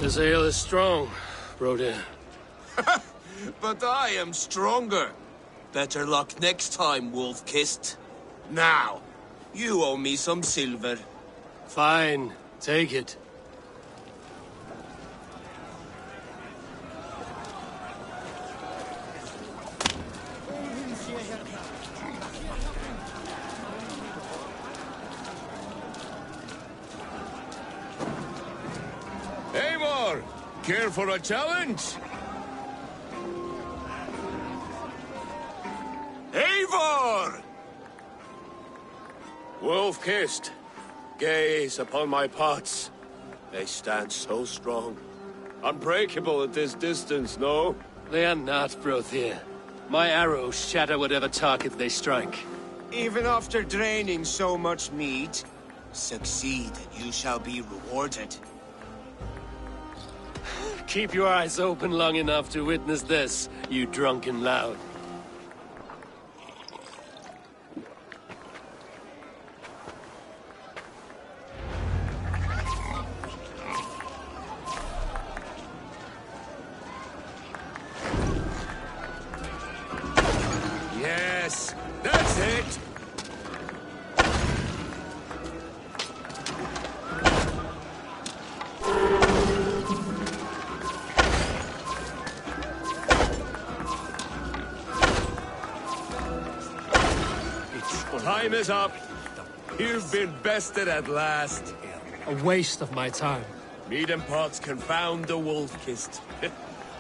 [SPEAKER 1] This ale is strong, Brodin.
[SPEAKER 4] But I am stronger. Better luck next time, Wolf-Kissed. Now, you owe me some silver.
[SPEAKER 1] Fine, take it.
[SPEAKER 4] Eivor, care for a challenge? Eivor!
[SPEAKER 1] Wolf-Kissed, gaze upon my pots. They stand so strong. Unbreakable at this distance, no? They are not, Brothir. My arrows shatter whatever target they strike.
[SPEAKER 4] Even after draining so much meat, succeed and you shall be rewarded.
[SPEAKER 1] Keep your eyes open long enough to witness this, you drunken lout.
[SPEAKER 4] Yes, that's it! Time is up. You've been bested at last.
[SPEAKER 1] A waste of my time.
[SPEAKER 4] Mead and pots confound the Wolf-Kissed.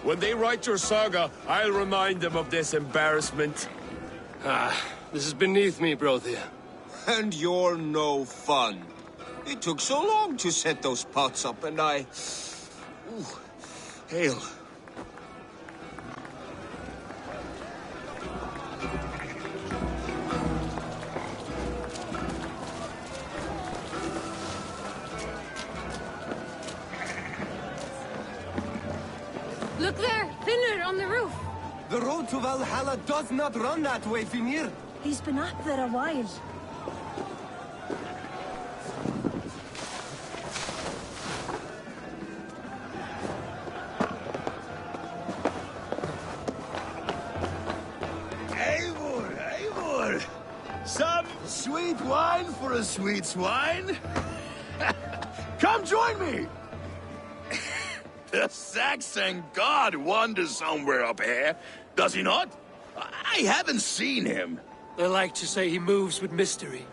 [SPEAKER 4] When they write your saga, I'll remind them of this embarrassment.
[SPEAKER 1] This is beneath me, Brothir.
[SPEAKER 4] And you're no fun. It took so long to set those pots up, and I... Ooh, ale.
[SPEAKER 3] Look there! Thinner on the roof!
[SPEAKER 11] The road to Valhalla does not run that way, Finir.
[SPEAKER 6] He's been up there a while.
[SPEAKER 11] Eivor! Some sweet wine for a sweet swine? Come join me! The Saxon god wanders somewhere up here, does he not?
[SPEAKER 5] I haven't seen him.
[SPEAKER 1] They like to say he moves with mystery.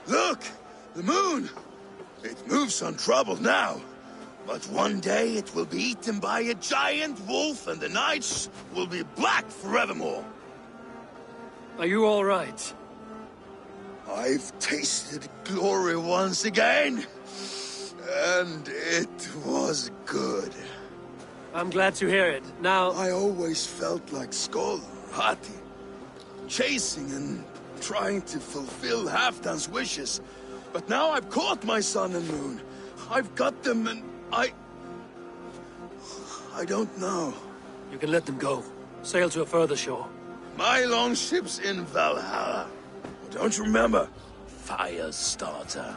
[SPEAKER 5] Look! The moon! It moves untroubled now. But one day it will be eaten by a giant wolf and the nights will be black forevermore.
[SPEAKER 1] Are you all right?
[SPEAKER 5] I've tasted glory once again. And it was good.
[SPEAKER 1] I'm glad to hear it. Now...
[SPEAKER 5] I always felt like Skoll, Hati. Chasing and trying to fulfill Halfdan's wishes. But now I've caught my sun and moon. I've got them and I don't know.
[SPEAKER 1] You can let them go. Sail to a further shore.
[SPEAKER 5] My longship's in Valhalla. Don't you remember? Firestarter.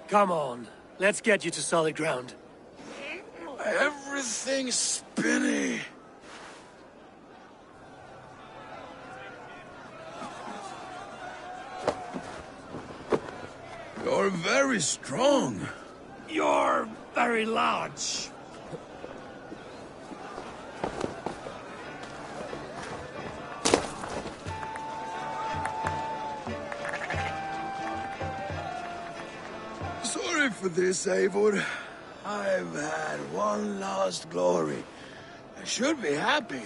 [SPEAKER 1] Come on. Let's get you to solid ground.
[SPEAKER 5] Everything's spinny. You're very strong.
[SPEAKER 1] You're very large.
[SPEAKER 5] Sorry for this, Eivor. I've had one last glory. I should be happy.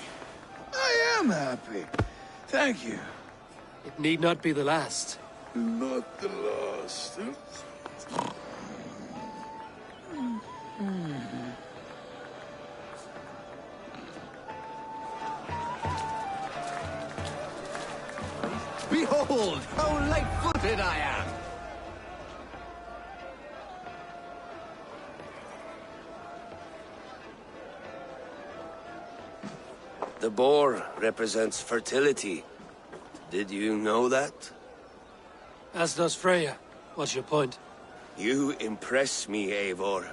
[SPEAKER 5] I am happy. Thank you.
[SPEAKER 1] It need not be the last.
[SPEAKER 5] Not the last.
[SPEAKER 11] Behold, how light-footed I am!
[SPEAKER 12] The boar represents fertility. Did you know that?
[SPEAKER 1] As does Freya. What's your point?
[SPEAKER 12] You impress me, Eivor.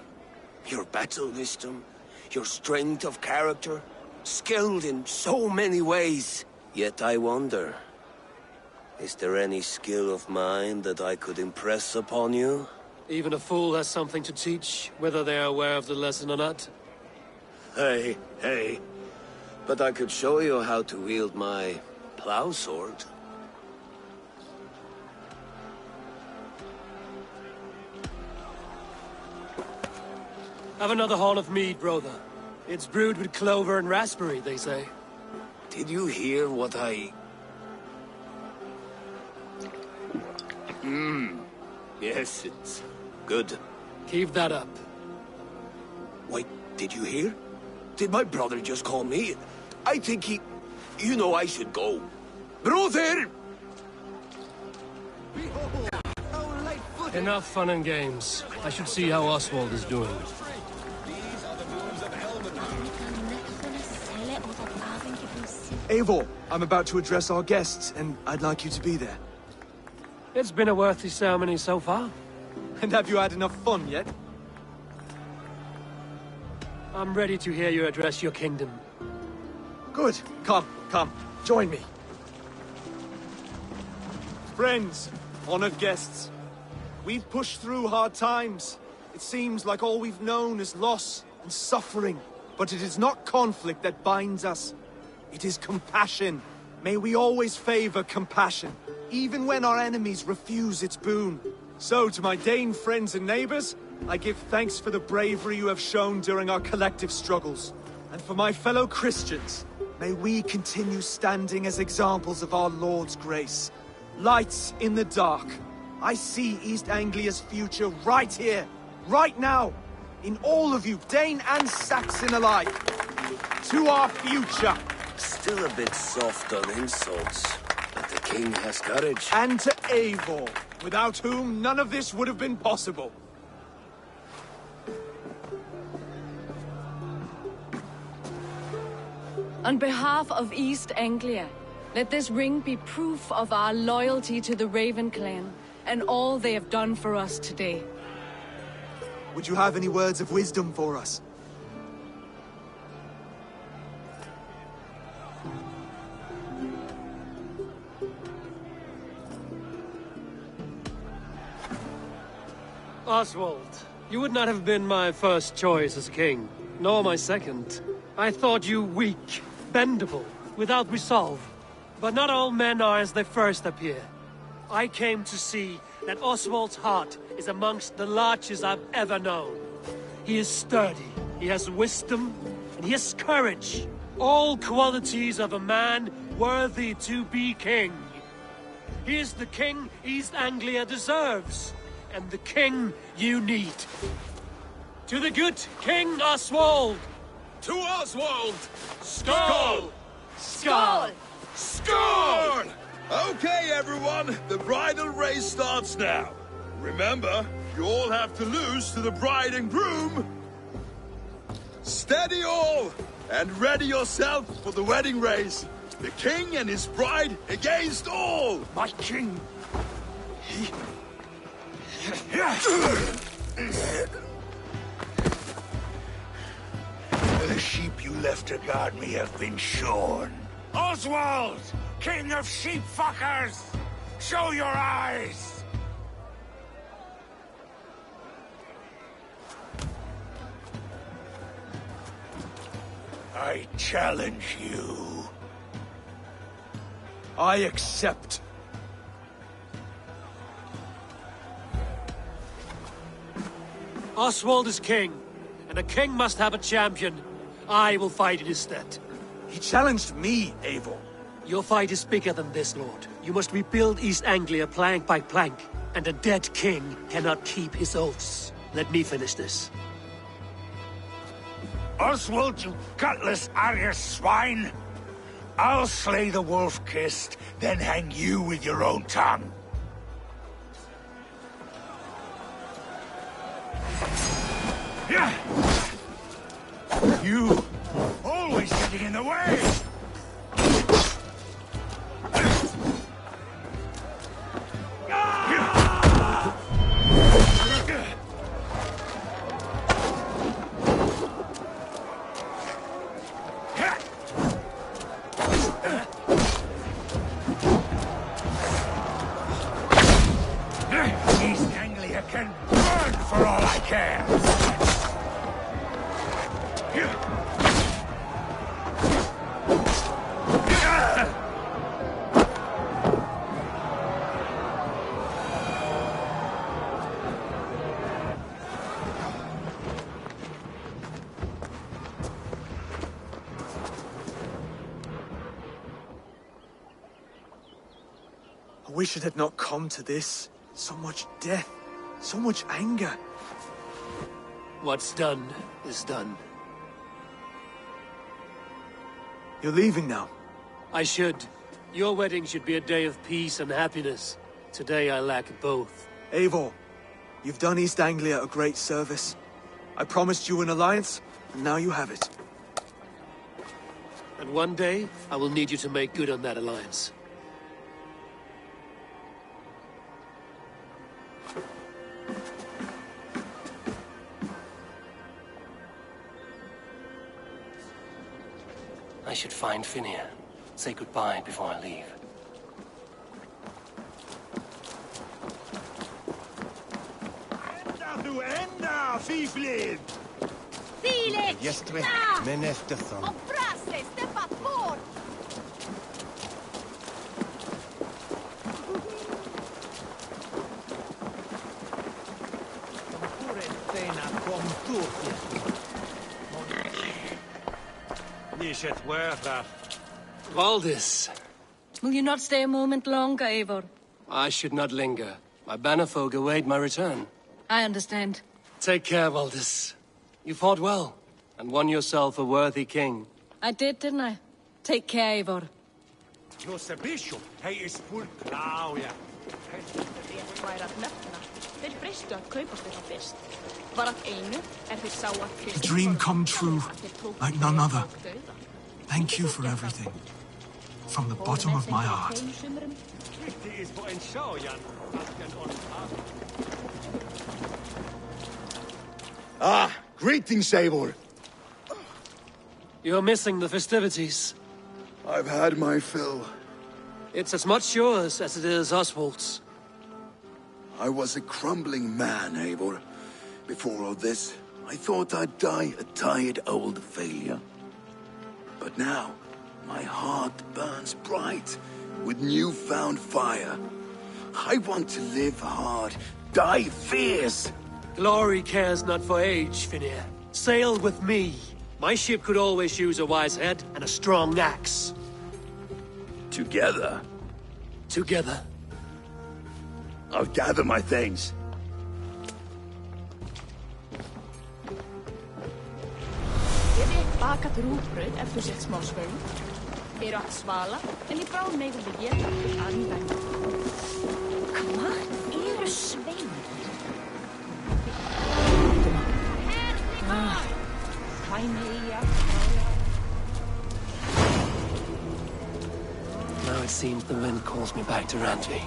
[SPEAKER 12] Your battle wisdom, your strength of character, skilled in so many ways. Yet I wonder, is there any skill of mine that I could impress upon you?
[SPEAKER 1] Even a fool has something to teach, whether they are aware of the lesson or not.
[SPEAKER 12] Hey. But I could show you how to wield my plow sword.
[SPEAKER 1] Have another horn of mead, brother. It's brewed with clover and raspberry, they say.
[SPEAKER 12] Did you hear what I... Yes, it's good.
[SPEAKER 1] Keep that up.
[SPEAKER 12] Wait, did you hear? Did my brother just call me? I think he... You know I should go. Brother!
[SPEAKER 11] Behold, how light-footed...
[SPEAKER 1] Enough fun and games. I should see how Oswald is doing.
[SPEAKER 2] Eivor, I'm about to address our guests, and I'd like you to be there.
[SPEAKER 1] It's been a worthy ceremony so far.
[SPEAKER 2] And have you had enough fun yet?
[SPEAKER 1] I'm ready to hear you address your kingdom.
[SPEAKER 2] Good. Come. Join me. Friends, honored guests. We've pushed through hard times. It seems like all we've known is loss and suffering. But it is not conflict that binds us. It is compassion. May we always favor compassion, even when our enemies refuse its boon. So, to my Dane friends and neighbors, I give thanks for the bravery you have shown during our collective struggles. And for my fellow Christians, may we continue standing as examples of our Lord's grace. Lights in the dark. I see East Anglia's future right here, right now, in all of you, Dane and Saxon alike. To our future.
[SPEAKER 12] Still a bit soft on insults, but the king has courage.
[SPEAKER 2] And to Eivor, without whom none of this would have been possible.
[SPEAKER 6] On behalf of East Anglia, let this ring be proof of our loyalty to the Raven clan and all they have done for us today.
[SPEAKER 2] Would you have any words of wisdom for us?
[SPEAKER 1] Oswald, You would not have been my first choice as king, nor my second. I thought you weak, bendable, without resolve. But not all men are as they first appear. I came to see that Oswald's heart is amongst the largest I've ever known. He is sturdy, he has wisdom, and he has courage. All qualities of a man worthy to be king. He is the king East Anglia deserves, and the king you need. To the good King Oswald!
[SPEAKER 11] To Oswald!
[SPEAKER 1] Skull!
[SPEAKER 3] Skull!
[SPEAKER 11] Score! Okay, everyone, the bridal race starts now. Remember, you all have to lose to the bride and groom. Steady all, and ready yourself for the wedding race. The king and his bride against all.
[SPEAKER 7] My king! The sheep you left to guard me have been shorn. Oswald! King of sheep fuckers! Show your eyes! I challenge you.
[SPEAKER 2] I accept.
[SPEAKER 1] Oswald is king, and a king must have a champion. I will fight in his stead.
[SPEAKER 2] He challenged me, Eivor.
[SPEAKER 1] Your fight is bigger than this, Lord. You must rebuild East Anglia plank by plank, and a dead king cannot keep his oaths. Let me finish this.
[SPEAKER 7] Oswald, you gutless Arya swine! I'll slay the wolf-kissed, then hang you with your own tongue. You! Always getting in the way! East Anglia can burn for all I care!
[SPEAKER 2] I wish it had not come to this. So much death, so much anger.
[SPEAKER 1] What's done is done.
[SPEAKER 2] You're leaving now.
[SPEAKER 1] I should. Your wedding should be a day of peace and happiness. Today I lack both.
[SPEAKER 2] Eivor, you've done East Anglia a great service. I promised you an alliance, and now you have it.
[SPEAKER 1] And one day, I will need you to make good on that alliance. I should find Finnear. Say goodbye before I leave.
[SPEAKER 11] Ända, fiflid!
[SPEAKER 3] Felix!
[SPEAKER 13] Just rätt, men eftersom.
[SPEAKER 3] Och Brasse, steppa bort!
[SPEAKER 1] Valdis,
[SPEAKER 6] Will you not stay a moment longer, Eivor?
[SPEAKER 1] I should not linger. My bannerfolk await my return.
[SPEAKER 6] I understand.
[SPEAKER 1] Take care, Valdis. You fought well, and won yourself a worthy king.
[SPEAKER 6] I did, didn't I? Take care, Eivor.
[SPEAKER 11] Jos bishop, he is full klauja.
[SPEAKER 14] Rétt væri að nefna. Þeir freistu að kaupast þetta fyrst. Var að einu þeir sáu að
[SPEAKER 2] A dream come true, like none other. Thank you for everything. From the bottom of my heart.
[SPEAKER 5] Ah, greetings, Eivor.
[SPEAKER 1] You're missing the festivities.
[SPEAKER 5] I've had my fill.
[SPEAKER 1] It's as much yours as it is Oswald's.
[SPEAKER 5] I was a crumbling man, Eivor. Before all this, I thought I'd die a tired old failure. But now, my heart burns bright with newfound fire. I want to live hard, die fierce.
[SPEAKER 1] Glory cares not for age, Finir. Sail with me. My ship could always use a wise head and a strong axe.
[SPEAKER 5] Together?
[SPEAKER 1] Together.
[SPEAKER 5] I'll gather my things.
[SPEAKER 14] Ég baka rúgbrauð ef þú sett smá svöng. Eru að svala, en í bráð megum við geta til annan. Hvað eru svein?
[SPEAKER 1] Now it seems the wind calls me back to Randvi.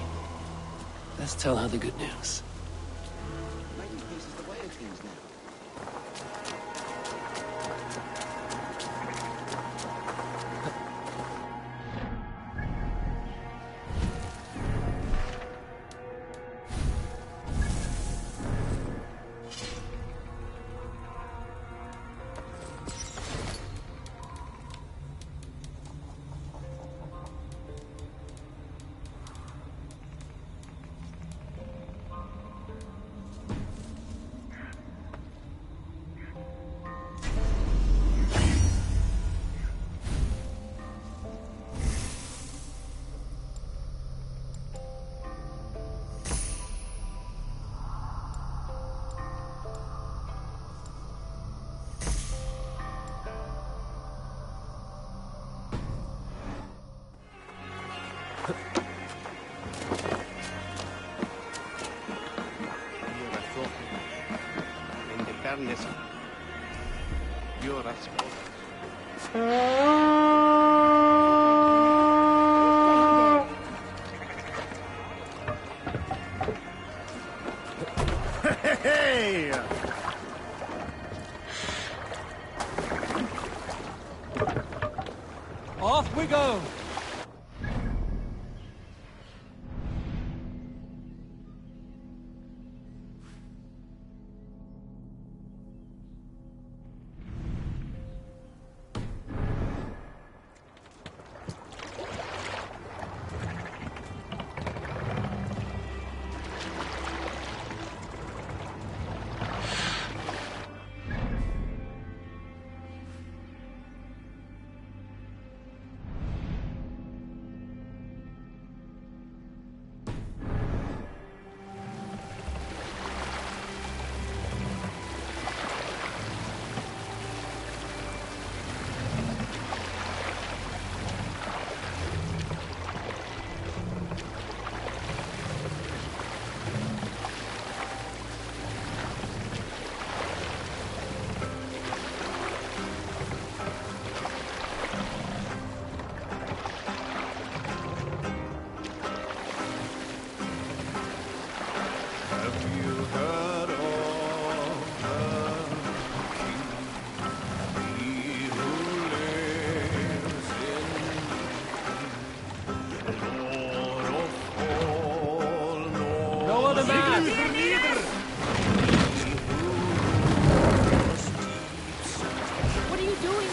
[SPEAKER 1] Let's tell her the good news.
[SPEAKER 9] Hey!
[SPEAKER 1] Off we go!
[SPEAKER 14] What are you doing?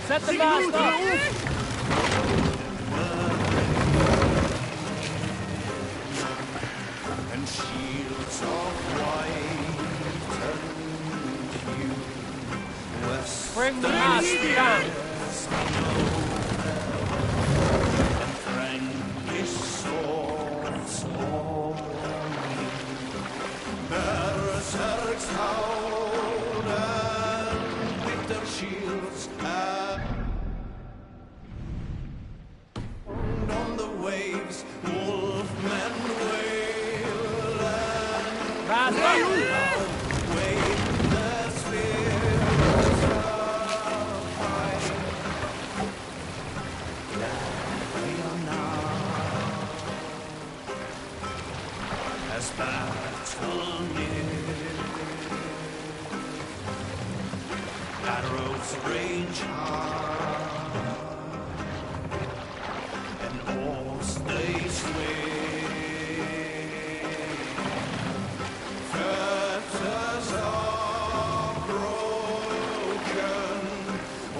[SPEAKER 1] Set the mast up!
[SPEAKER 11] And shields of white and hue.
[SPEAKER 1] Bring the mast down!
[SPEAKER 11] And Frankish swords morning. Berserks howl and with their shields on the waves, wolfmen wail and wave their spears high.
[SPEAKER 15] Arrows range high, and all stays fetters are broken,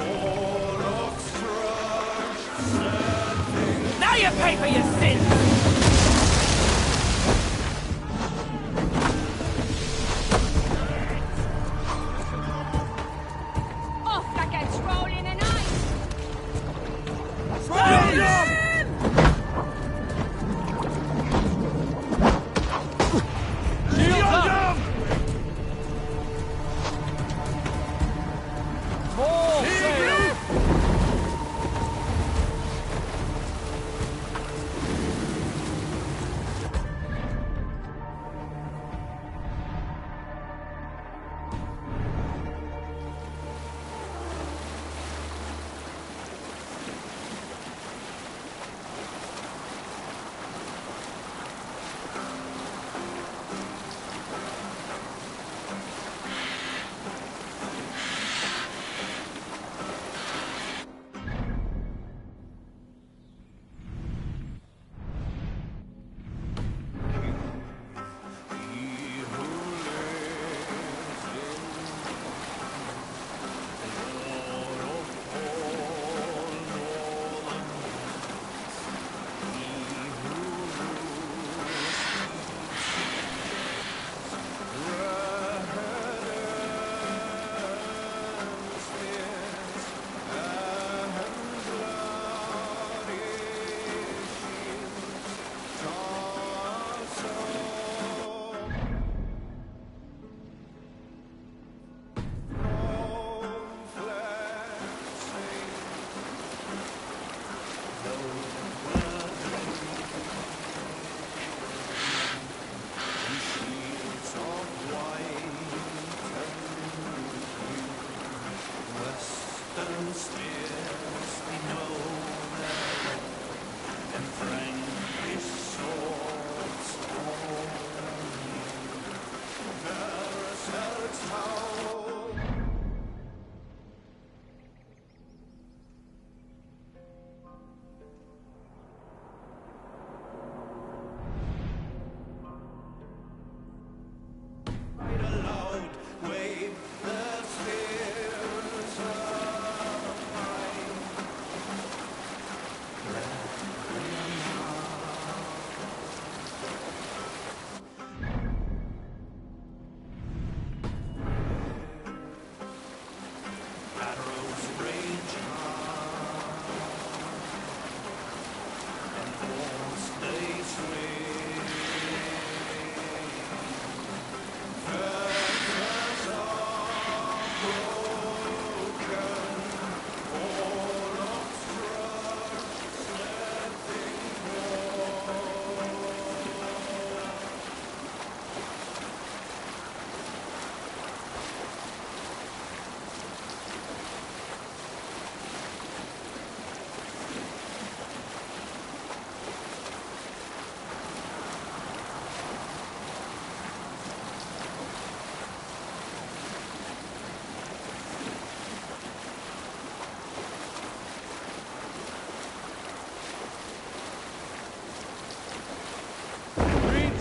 [SPEAKER 15] all obstructions.
[SPEAKER 8] Now you pay for your sins!
[SPEAKER 3] Off that gets rolling in ice!
[SPEAKER 8] Shields up! More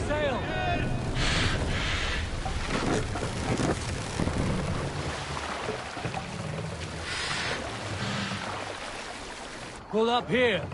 [SPEAKER 8] sail!
[SPEAKER 1] Pull up here.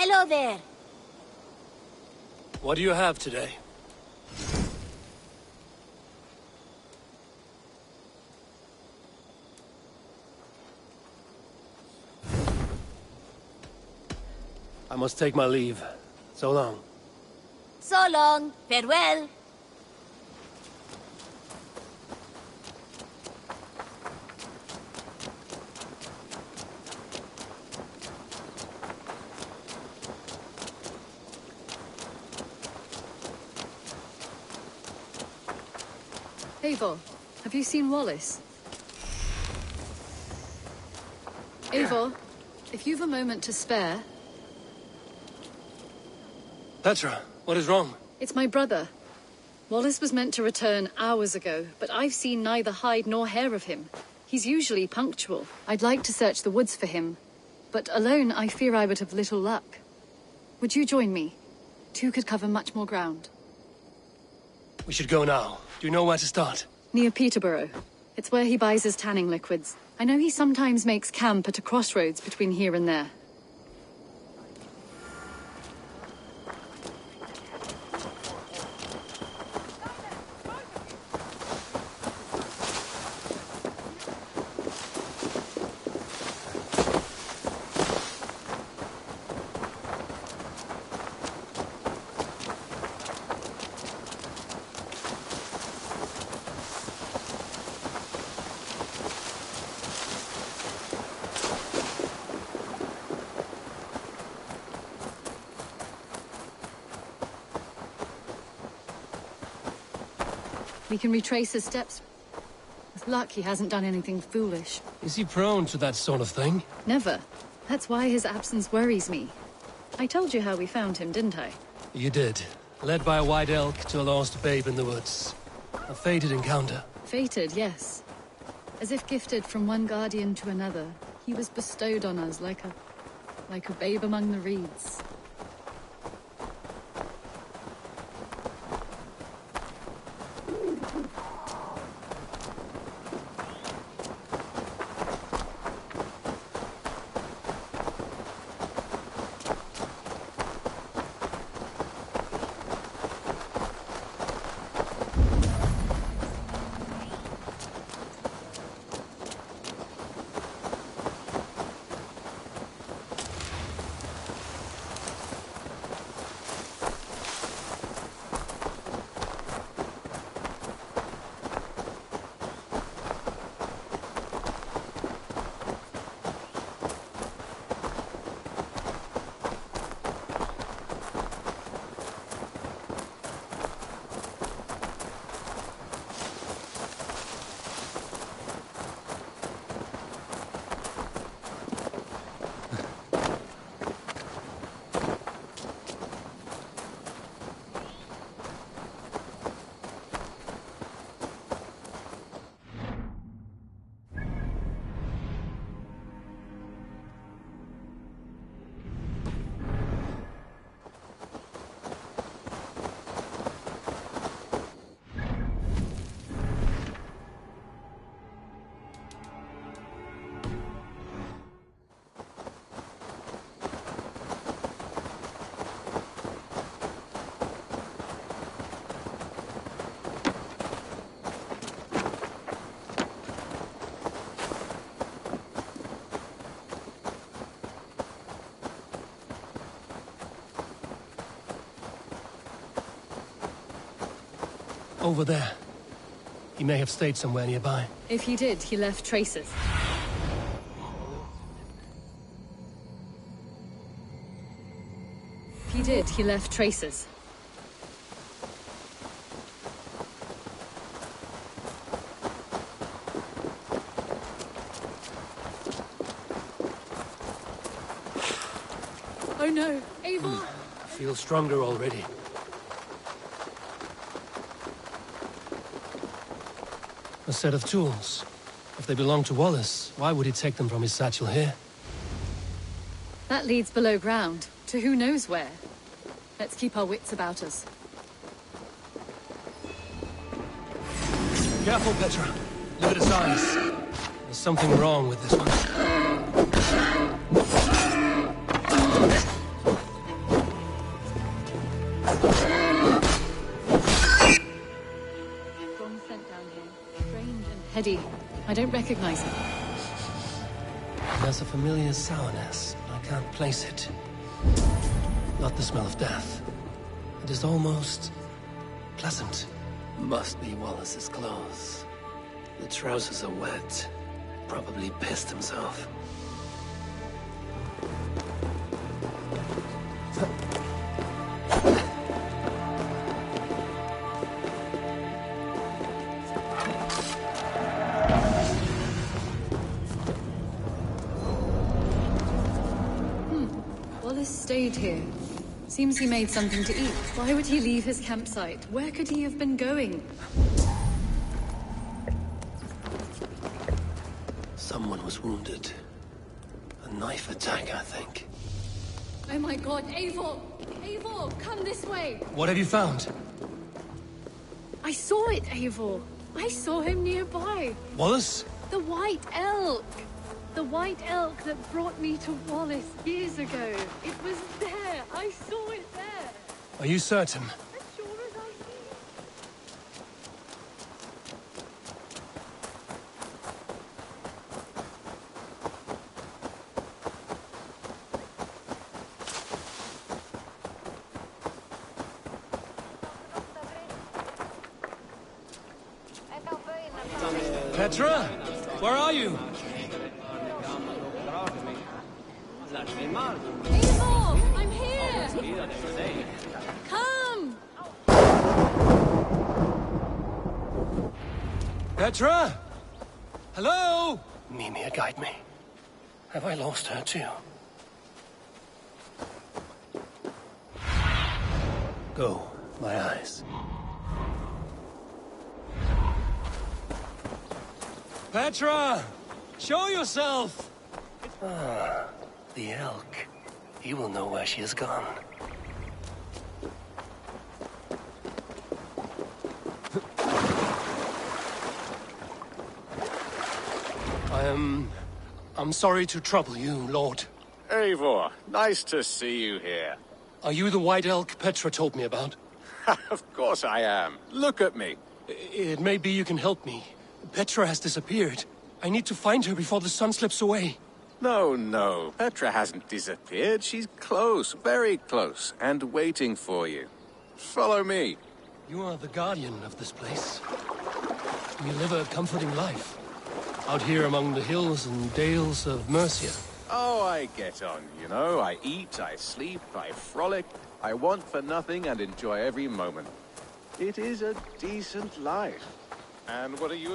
[SPEAKER 3] Hello there.
[SPEAKER 1] What do you have today? I must take my leave. So long.
[SPEAKER 3] So long. Farewell.
[SPEAKER 6] Eivor, have you seen Wallace? Eivor, if you've a moment to spare...
[SPEAKER 1] Petra, what is wrong?
[SPEAKER 6] It's my brother. Wallace was meant to return hours ago, but I've seen neither hide nor hair of him. He's usually punctual. I'd like to search the woods for him, but alone I fear I would have little luck. Would you join me? Two could cover much more ground.
[SPEAKER 1] We should go now. Do you know where to start?
[SPEAKER 6] Near Peterborough. It's where he buys his tanning liquids. I know he sometimes makes camp at a crossroads between here and there. We can retrace his steps. With luck, he hasn't done anything foolish.
[SPEAKER 1] Is he prone to that sort of thing?
[SPEAKER 6] Never. That's why his absence worries me. I told you how we found him, didn't I?
[SPEAKER 1] You did. Led by a white elk to a lost babe in the woods. A fated encounter.
[SPEAKER 6] Fated, yes. As if gifted from one guardian to another, he was bestowed on us like a babe among the reeds.
[SPEAKER 1] Over there. He may have stayed somewhere nearby.
[SPEAKER 6] If he did, he left traces. If he did, he left traces. Oh no, Eivor!
[SPEAKER 1] I feel stronger already. A set of tools. If they belong to Wallace, why would he take them from his satchel here?
[SPEAKER 6] That leads below ground, to who knows where. Let's keep our wits about us.
[SPEAKER 1] Careful, Petra. Look at his eyes. There's something wrong with this one.
[SPEAKER 6] heady. I don't recognize him.
[SPEAKER 1] There's a familiar sourness. I can't place it. Not the smell of death. It is almost pleasant. Must be Wallace's clothes. The trousers are wet. Probably pissed himself.
[SPEAKER 6] Wallace stayed here. Seems he made something to eat. Why would he leave his campsite? Where could he have been going?
[SPEAKER 1] Someone was wounded. A knife attack, I think.
[SPEAKER 6] Oh my god, Eivor! Eivor, come this way!
[SPEAKER 1] What have you found?
[SPEAKER 6] I saw it, Eivor. I saw him nearby.
[SPEAKER 1] Wallace?
[SPEAKER 6] The White Elk! The White Elk that brought me to Wallace years ago. It was there. I saw it there.
[SPEAKER 1] Are you certain?
[SPEAKER 6] As sure as I see.
[SPEAKER 1] Petra? Where are you?
[SPEAKER 6] Eivor! I'm here! Come!
[SPEAKER 1] Petra? Hello? Mimir, guide me. Have I lost her too? Go, my eyes. Petra! Show yourself! Ah, the elk. He will know where she has gone. I'm sorry to trouble you, Lord.
[SPEAKER 9] Eivor, nice to see you here.
[SPEAKER 1] Are you the White Elk Petra told me about?
[SPEAKER 9] Of course I am. Look at me.
[SPEAKER 1] It may be you can help me. Petra has disappeared. I need to find her before the sun slips away.
[SPEAKER 9] No. Petra hasn't disappeared. She's close, very close, and waiting for you. Follow me.
[SPEAKER 1] You are the guardian of this place. You live a comforting life. Out here among the hills and dales of Mercia.
[SPEAKER 9] Oh, I get on, you know. I eat, I sleep, I frolic. I want for nothing and enjoy every moment. It is a decent life. And what are you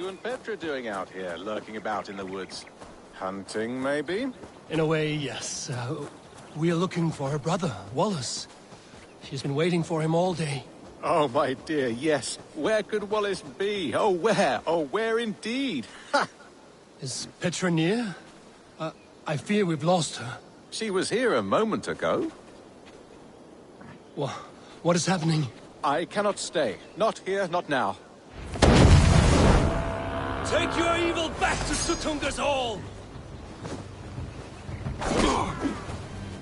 [SPEAKER 9] and Petra doing out here, lurking about in the woods? Hunting, maybe?
[SPEAKER 1] In a way, yes. We are looking for her brother, Wallace. She's been waiting for him all day.
[SPEAKER 9] Oh, my dear, yes. Where could Wallace be? Oh, where? Oh, where indeed? Ha!
[SPEAKER 1] Is Petra near? I fear we've lost her.
[SPEAKER 9] She was here a moment ago.
[SPEAKER 1] What is happening?
[SPEAKER 9] I cannot stay. Not here, not now.
[SPEAKER 1] Take your evil back to Sutunga's hall!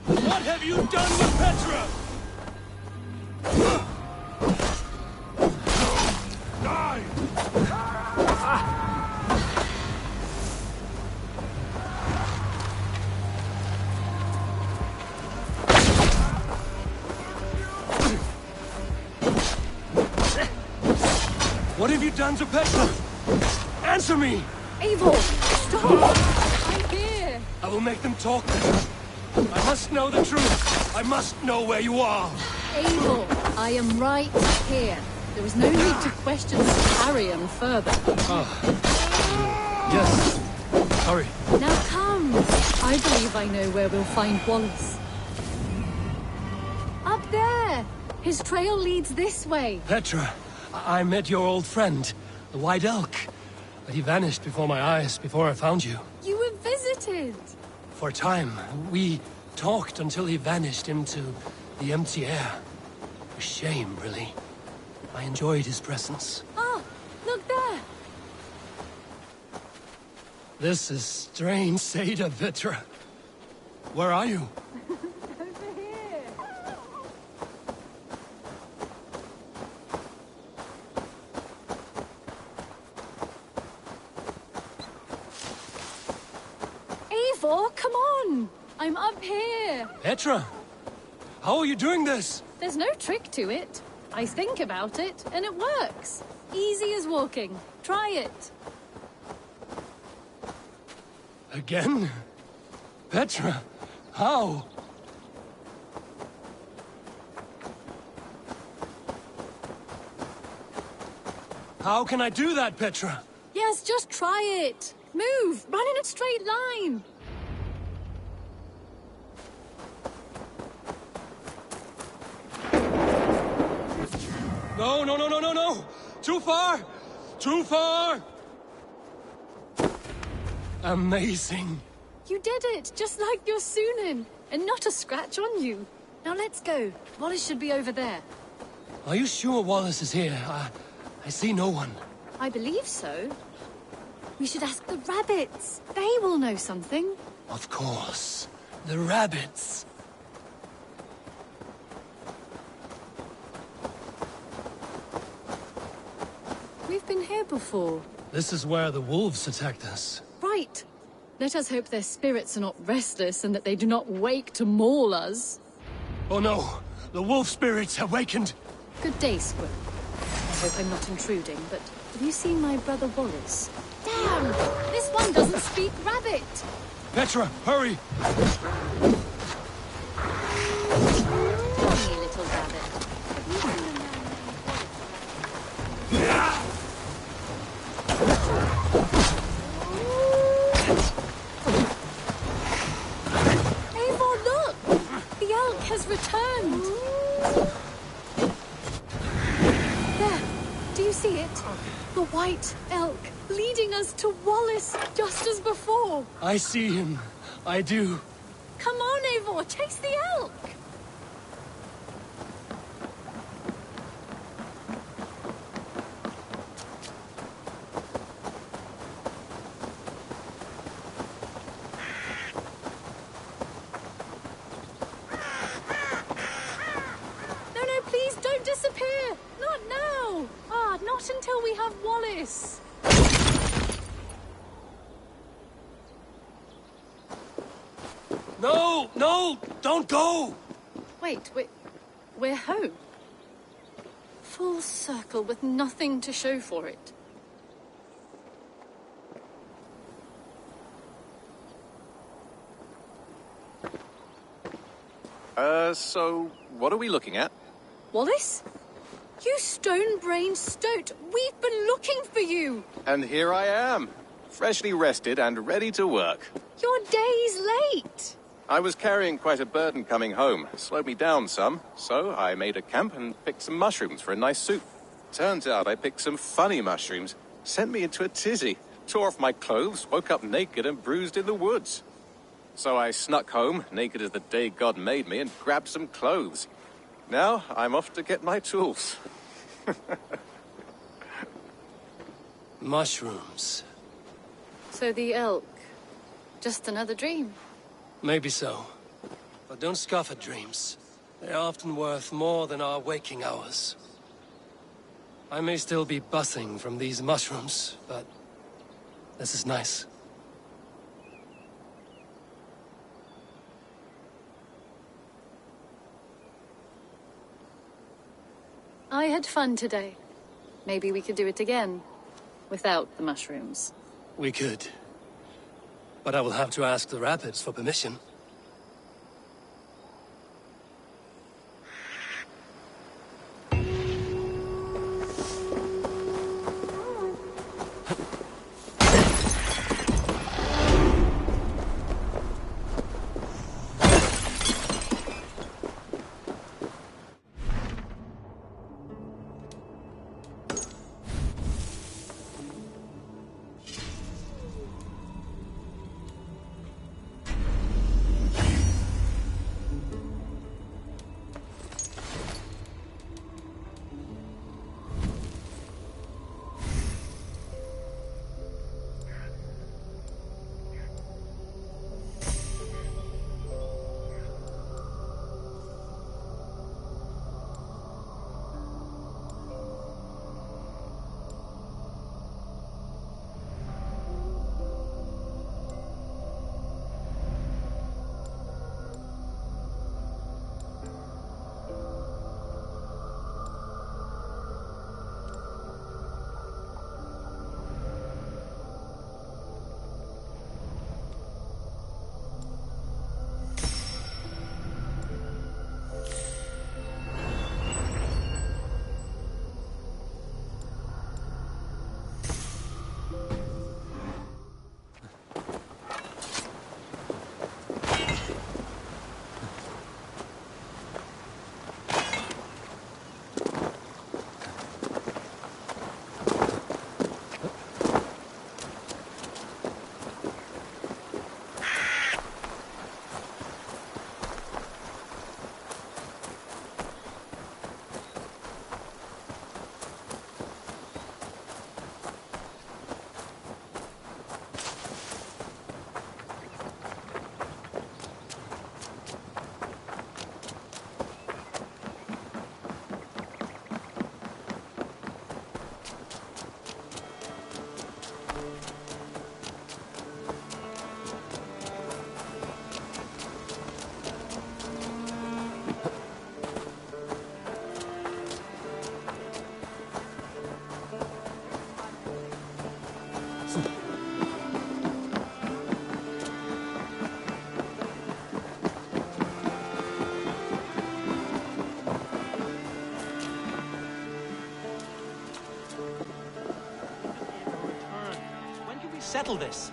[SPEAKER 1] What have you done with Petra? Die! What have you done to Petra? Answer me!
[SPEAKER 6] Eivor, stop! I'm here!
[SPEAKER 1] I will make them talk, Petra. I must know the truth. I must know where you are.
[SPEAKER 6] Eivor, I am right here. There is no need to question Carrion further.
[SPEAKER 1] Yes. Hurry.
[SPEAKER 6] Now come! I believe I know where we'll find Wallace. Up there! His trail leads this way.
[SPEAKER 1] Petra, I met your old friend, the White Elk. But he vanished before my eyes, before I found you.
[SPEAKER 6] You were visited!
[SPEAKER 1] For a time, we talked until he vanished into the empty air. A shame, really. I enjoyed his presence.
[SPEAKER 6] Ah, look there!
[SPEAKER 1] This is strange, Seda, Petra. Where are you?
[SPEAKER 6] Over here! Eivor, come on! I'm up here!
[SPEAKER 1] Petra! How are you doing this?
[SPEAKER 6] There's no trick to it. I think about it, and it works. Easy as walking. Try it.
[SPEAKER 1] Again? Petra, how? How can I do that, Petra?
[SPEAKER 6] Yes, just try it. Move! Run in a straight line!
[SPEAKER 1] No, no, no, no, no, no! Too far! Too far! Amazing.
[SPEAKER 6] You did it, just like your Sunan, and not a scratch on you. Now let's go. Wallace should be over there.
[SPEAKER 1] Are you sure Wallace is here? I see no one.
[SPEAKER 6] I believe so. We should ask the rabbits. They will know something.
[SPEAKER 1] Of course. The rabbits.
[SPEAKER 6] We've been here before.
[SPEAKER 1] This is where the wolves attacked us.
[SPEAKER 6] Right. Let us hope their spirits are not restless and that they do not wake to maul us.
[SPEAKER 1] Oh no! The wolf spirits have wakened!
[SPEAKER 6] Good day, Squirrel. I hope I'm not intruding, but have you seen my brother Wallace? Damn! This one doesn't speak rabbit!
[SPEAKER 1] Petra, hurry!
[SPEAKER 6] Tell me, little rabbit. Have you seen a man named Wallace? Eivor, look! The elk has returned! There! Do you see it? The white elk leading us to Wallace, just as before.
[SPEAKER 1] I see him. I do.
[SPEAKER 6] Come on, Eivor, chase the elk! No, no, please don't disappear! Not now! Not until we have Wallace!
[SPEAKER 1] No! No! Don't go!
[SPEAKER 6] Wait, we're home. Full circle with nothing to show for it.
[SPEAKER 9] So what are we looking at?
[SPEAKER 6] Wallace? You stone-brained stoat! We've been looking for you!
[SPEAKER 9] And here I am, freshly rested and ready to work.
[SPEAKER 6] You're days late!
[SPEAKER 9] I was carrying quite a burden coming home. Slowed me down some, so I made a camp and picked some mushrooms for a nice soup. Turns out I picked some funny mushrooms. Sent me into a tizzy. Tore off my clothes, woke up naked and bruised in the woods. So I snuck home, naked as the day God made me, and grabbed some clothes. Now I'm off to get my tools.
[SPEAKER 1] Mushrooms.
[SPEAKER 6] So the elk, just another dream.
[SPEAKER 1] Maybe so. But don't scoff at dreams. They're often worth more than our waking hours. I may still be buzzing from these mushrooms, but this is nice.
[SPEAKER 6] I had fun today. Maybe we could do it again, without the mushrooms.
[SPEAKER 1] We could. But I will have to ask the rabbits for permission.
[SPEAKER 16] settle this?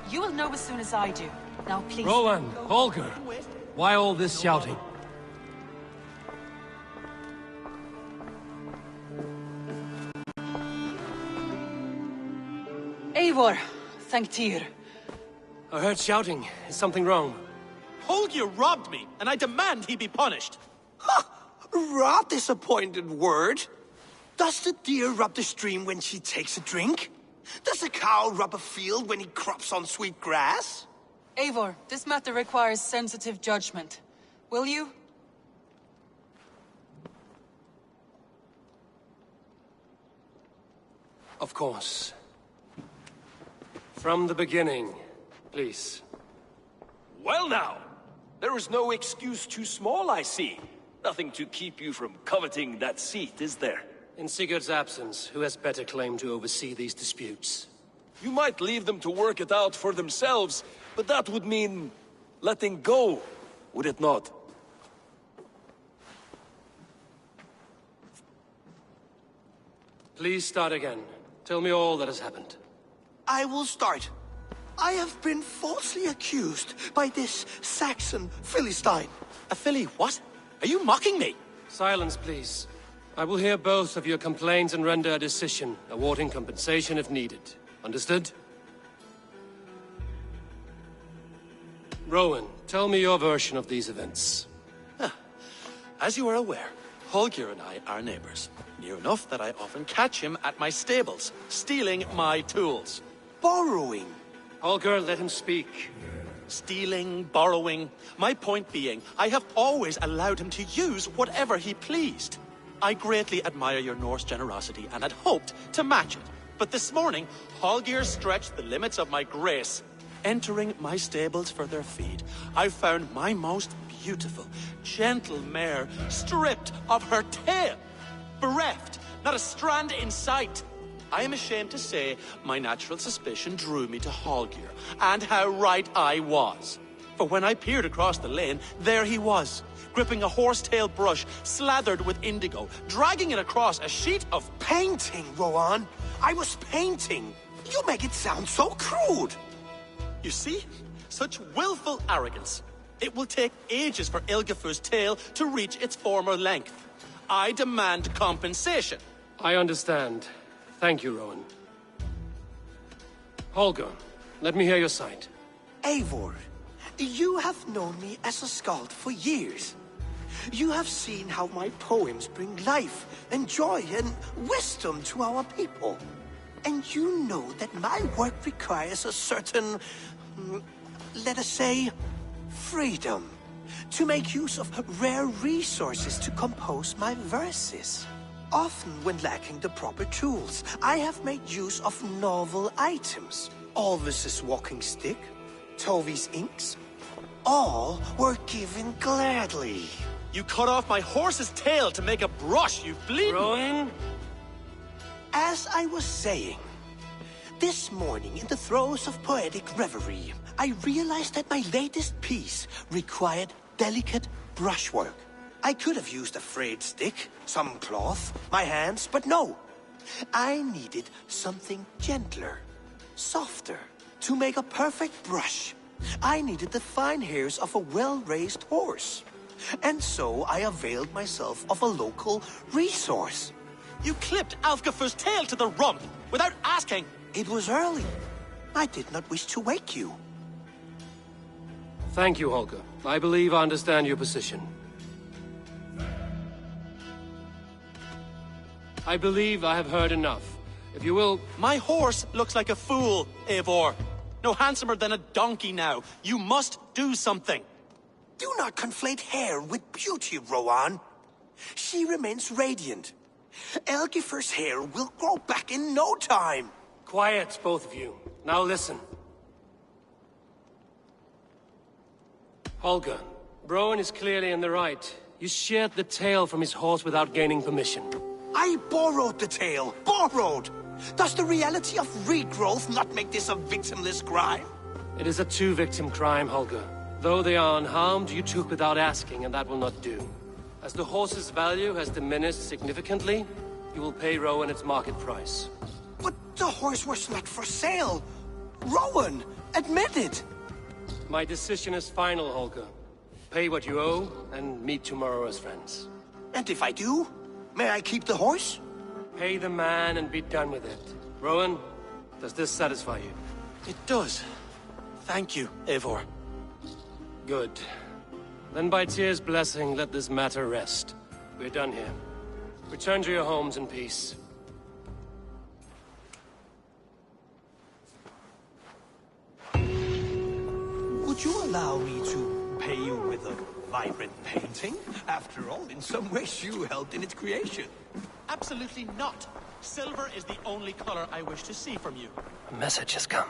[SPEAKER 17] You will know as soon as I do. Now, please...
[SPEAKER 1] Rowan, Holger, why all this shouting?
[SPEAKER 17] Eivor, thank Tyr.
[SPEAKER 1] I heard shouting. Is something wrong?
[SPEAKER 16] Holger robbed me, and I demand he be punished.
[SPEAKER 12] Rot disappointed word. Does the deer rub the stream when she takes a drink? Does a cow rub a field when he crops on sweet grass?
[SPEAKER 17] Eivor, this matter requires sensitive judgment. Will you?
[SPEAKER 1] Of course. From the beginning, please.
[SPEAKER 18] Well now, there is no excuse too small, I see. Nothing to keep you from coveting that seat, is there?
[SPEAKER 1] In Sigurd's absence, who has better claim to oversee these disputes?
[SPEAKER 18] You might leave them to work it out for themselves, but that would mean letting go, would it not?
[SPEAKER 1] Please start again. Tell me all that has happened.
[SPEAKER 12] I will start. I have been falsely accused by this Saxon Philistine.
[SPEAKER 16] A Philly what? Are you mocking me?
[SPEAKER 1] Silence, please. I will hear both of your complaints and render a decision, awarding compensation if needed. Understood? Rowan, tell me your version of these events.
[SPEAKER 16] As you are aware, Holger and I are neighbors. Near enough that I often catch him at my stables, stealing my tools.
[SPEAKER 12] Borrowing.
[SPEAKER 1] Holger, let him speak.
[SPEAKER 16] Stealing, borrowing. My point being, I have always allowed him to use whatever he pleased. I greatly admire your Norse generosity and had hoped to match it. But this morning, Holger stretched the limits of my grace. Entering my stables for their feed, I found my most beautiful, gentle mare stripped of her tail. Bereft, not a strand in sight. I am ashamed to say my natural suspicion drew me to Holger, and how right I was. For when I peered across the lane, there he was, gripping a horsetail brush slathered with indigo, dragging it across a sheet of
[SPEAKER 12] painting, Rowan. I was painting. You make it sound so crude.
[SPEAKER 16] You see? Such willful arrogance. It will take ages for Ilgafur's tail to reach its former length. I demand compensation.
[SPEAKER 1] I understand. Thank you, Rowan. Holger, let me hear your side.
[SPEAKER 12] Eivor, you have known me as a skald for years. You have seen how my poems bring life and joy and wisdom to our people. And you know that my work requires a certain, let us say, freedom to make use of rare resources to compose my verses. Often when lacking the proper tools, I have made use of novel items. Alvis's walking stick, Tovi's inks, all were given gladly.
[SPEAKER 16] You cut off my horse's tail to make a brush, you bleeding...
[SPEAKER 1] Rowan?
[SPEAKER 12] As I was saying, this morning in the throes of poetic reverie, I realized that my latest piece required delicate brushwork. I could have used a frayed stick, some cloth, my hands, but no. I needed something gentler, softer. To make a perfect brush, I needed the fine hairs of a well-raised horse. And so I availed myself of a local resource.
[SPEAKER 16] You clipped Alfgafur's tail to the rump without asking.
[SPEAKER 12] It was early. I did not wish to wake you.
[SPEAKER 1] Thank you, Holger. I believe I understand your position. I believe I have heard enough. If you will...
[SPEAKER 16] My horse looks like a fool, Eivor. No handsomer than a donkey now. You must do something.
[SPEAKER 12] Do not conflate hair with beauty, Rowan. She remains radiant. Elgifur's hair will grow back in no time.
[SPEAKER 1] Quiet, both of you. Now listen. Holger, Rowan is clearly in the right. You sheared the tail from his horse without gaining permission.
[SPEAKER 12] I borrowed the tail. Borrowed! Does the reality of regrowth not make this a victimless crime?
[SPEAKER 1] It is a two-victim crime, Holger. Though they are unharmed, you took without asking, and that will not do. As the horse's value has diminished significantly, you will pay Rowan its market price.
[SPEAKER 12] But the horse was not for sale. Rowan! Admit it!
[SPEAKER 1] My decision is final, Holger. Pay what you owe, and meet tomorrow as friends.
[SPEAKER 12] And if I do, may I keep the horse?
[SPEAKER 1] Pay the man and be done with it. Rowan, does this satisfy you?
[SPEAKER 16] It does. Thank you, Eivor.
[SPEAKER 1] Good. Then by Tyr's blessing, let this matter rest. We're done here. Return to your homes in peace.
[SPEAKER 19] Would you allow me to pay you with a vibrant painting? After all, in some ways you helped in its creation.
[SPEAKER 16] Absolutely not. Silver is the only color I wish to see from you.
[SPEAKER 1] A message has come.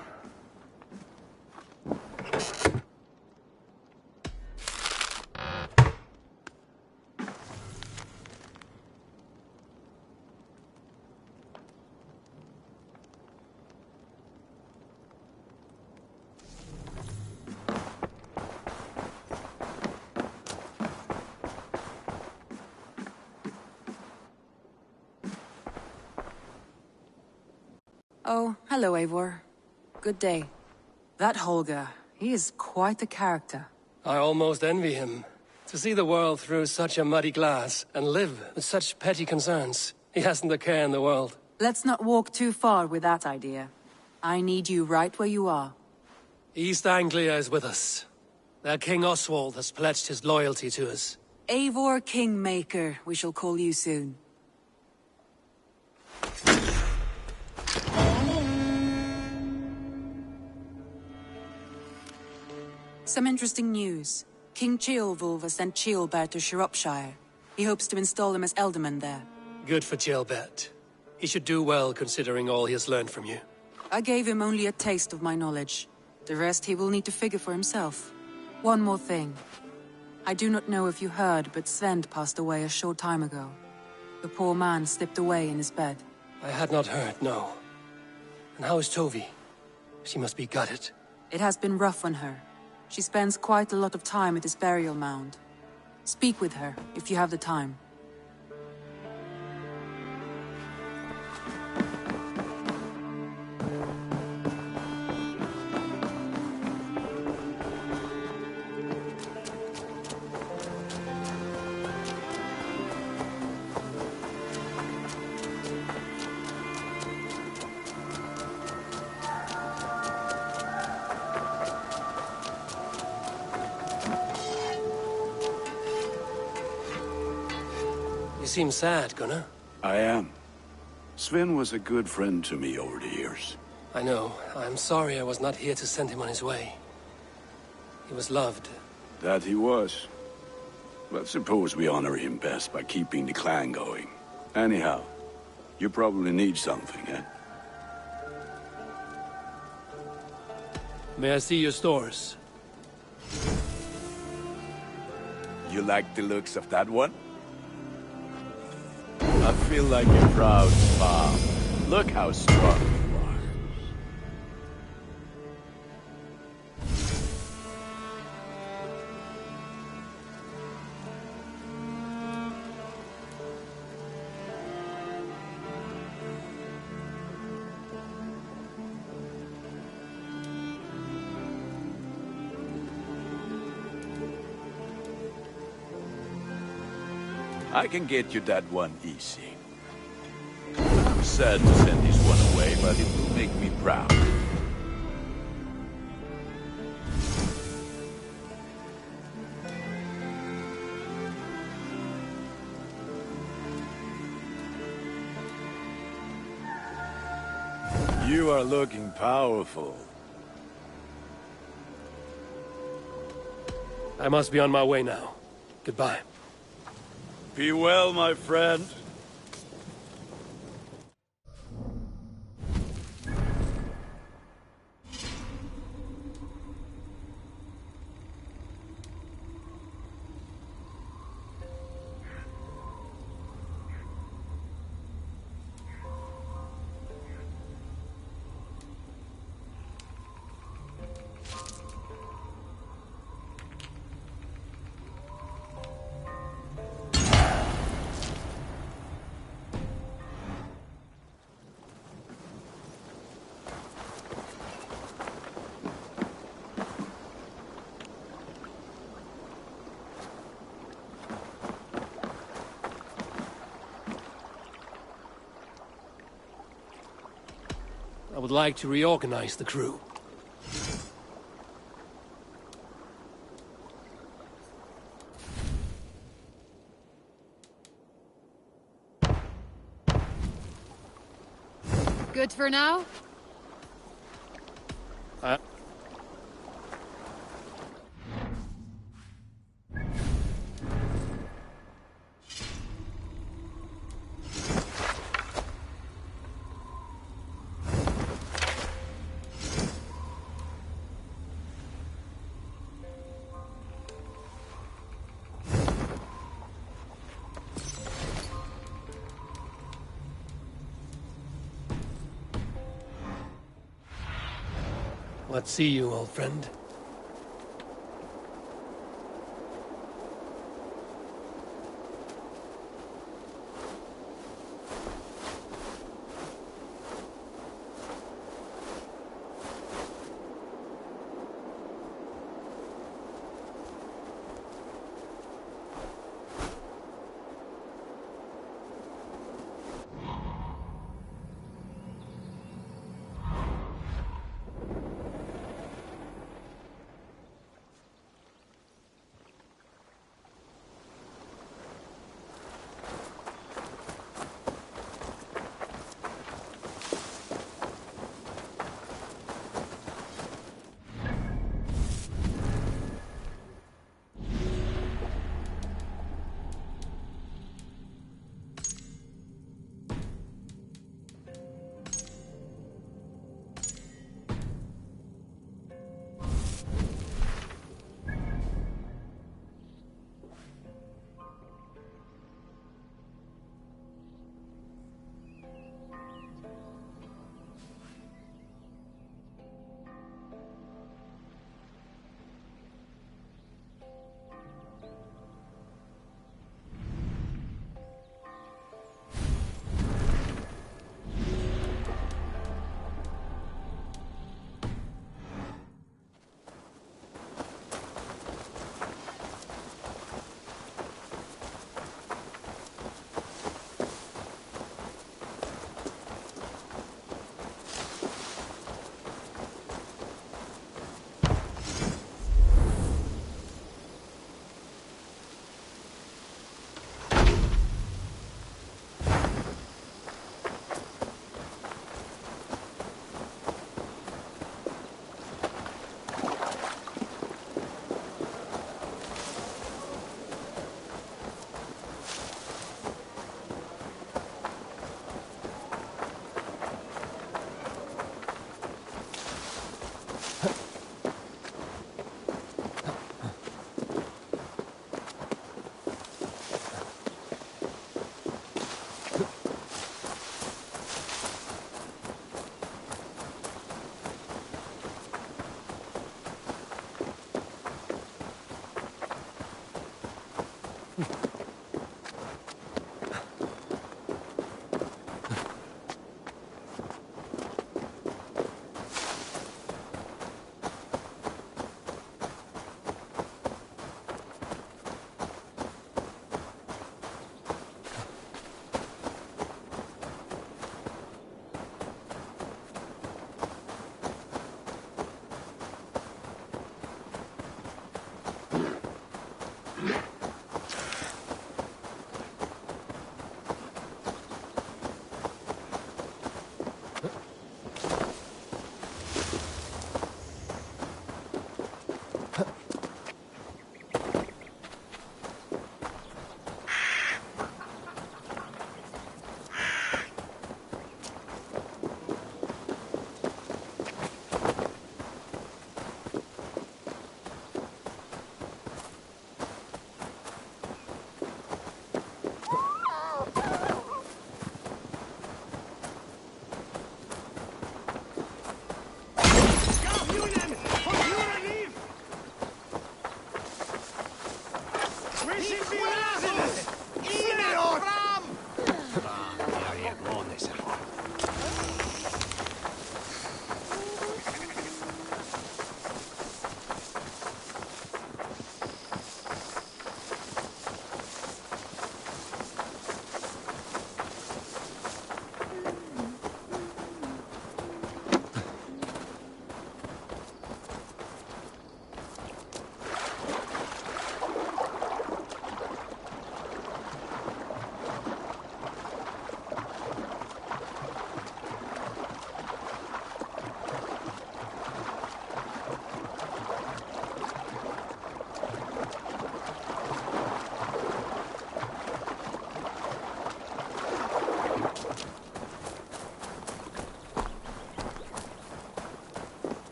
[SPEAKER 20] Oh, hello, Eivor. Good day. That Holger, he is quite the character.
[SPEAKER 1] I almost envy him. To see the world through such a muddy glass, and live with such petty concerns. He hasn't a care in the world.
[SPEAKER 20] Let's not walk too far with that idea. I need you right where you are.
[SPEAKER 1] East Anglia is with us. Their King Oswald has pledged his loyalty to us.
[SPEAKER 20] Eivor Kingmaker, we shall call you soon. Some interesting news. King Ceolwulf has sent Ceolbert to Shropshire. He hopes to install him as Elderman there.
[SPEAKER 1] Good for Ceolbert. He should do well considering all he has learned from you.
[SPEAKER 20] I gave him only a taste of my knowledge. The rest he will need to figure for himself. One more thing. I do not know if you heard, but Svend passed away a short time ago. The poor man slipped away in his bed.
[SPEAKER 1] I had not heard, no. And how is Tovi? She must be gutted.
[SPEAKER 20] It has been rough on her. She spends quite a lot of time at his burial mound. Speak with her, if you have the time.
[SPEAKER 1] You seem sad, Gunnar.
[SPEAKER 21] I am. Sven was a good friend to me over the years.
[SPEAKER 1] I know. I'm sorry I was not here to send him on his way. He was loved.
[SPEAKER 21] That he was. But suppose we honor him best by keeping the clan going. Anyhow, you probably need something, eh?
[SPEAKER 1] May I see your stores?
[SPEAKER 21] You like the looks of that one? I feel like a proud father. Look how strong you are. I can get you that one easy. I'm sad to send this one away, but it will make me proud. You are looking powerful.
[SPEAKER 1] I must be on my way now. Goodbye.
[SPEAKER 21] Be well, my friend.
[SPEAKER 1] would like to reorganize the crew.
[SPEAKER 6] Good for now?
[SPEAKER 1] Let's see you, old friend.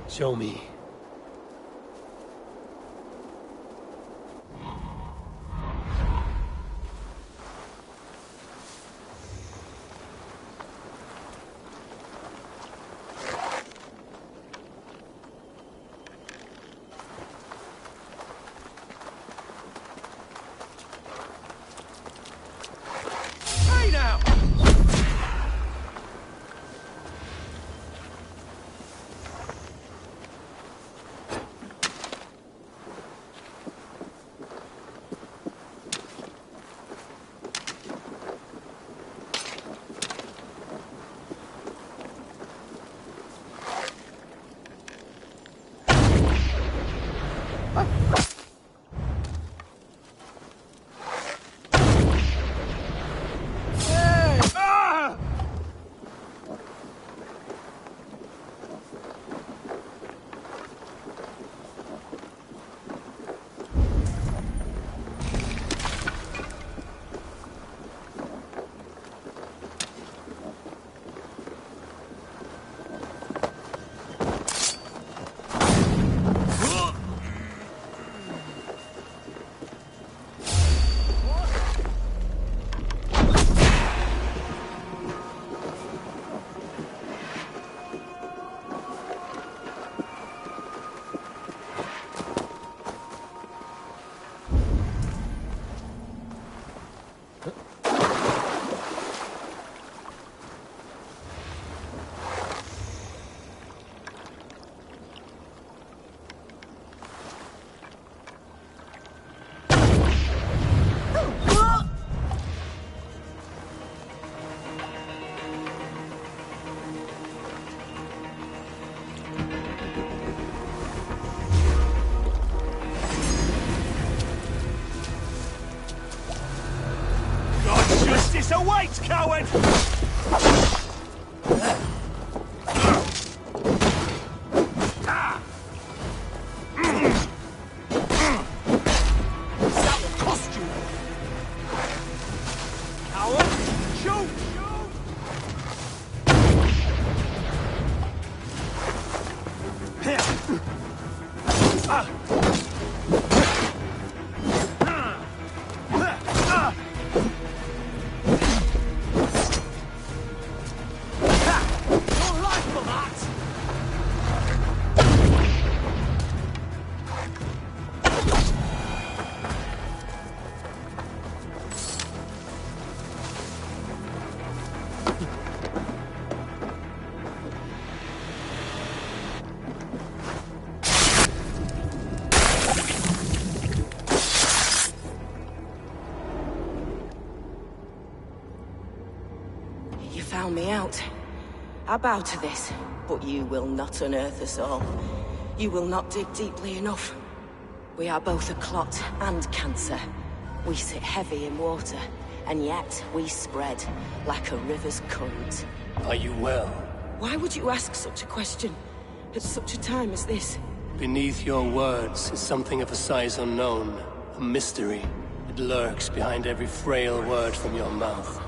[SPEAKER 1] Show me.
[SPEAKER 15] Hey now!
[SPEAKER 1] Justice awaits, coward! That will cost you! Coward! Shoot!
[SPEAKER 10] You found me out. I bow to this, but you will not unearth us all. You will not dig deeply enough. We are both a clot and cancer. We sit heavy in water, and yet we spread like a river's current.
[SPEAKER 1] Are you well?
[SPEAKER 10] Why would you ask such a question at such a time as this?
[SPEAKER 1] Beneath your words is something of a size unknown, a mystery. It lurks behind every frail word from your mouth.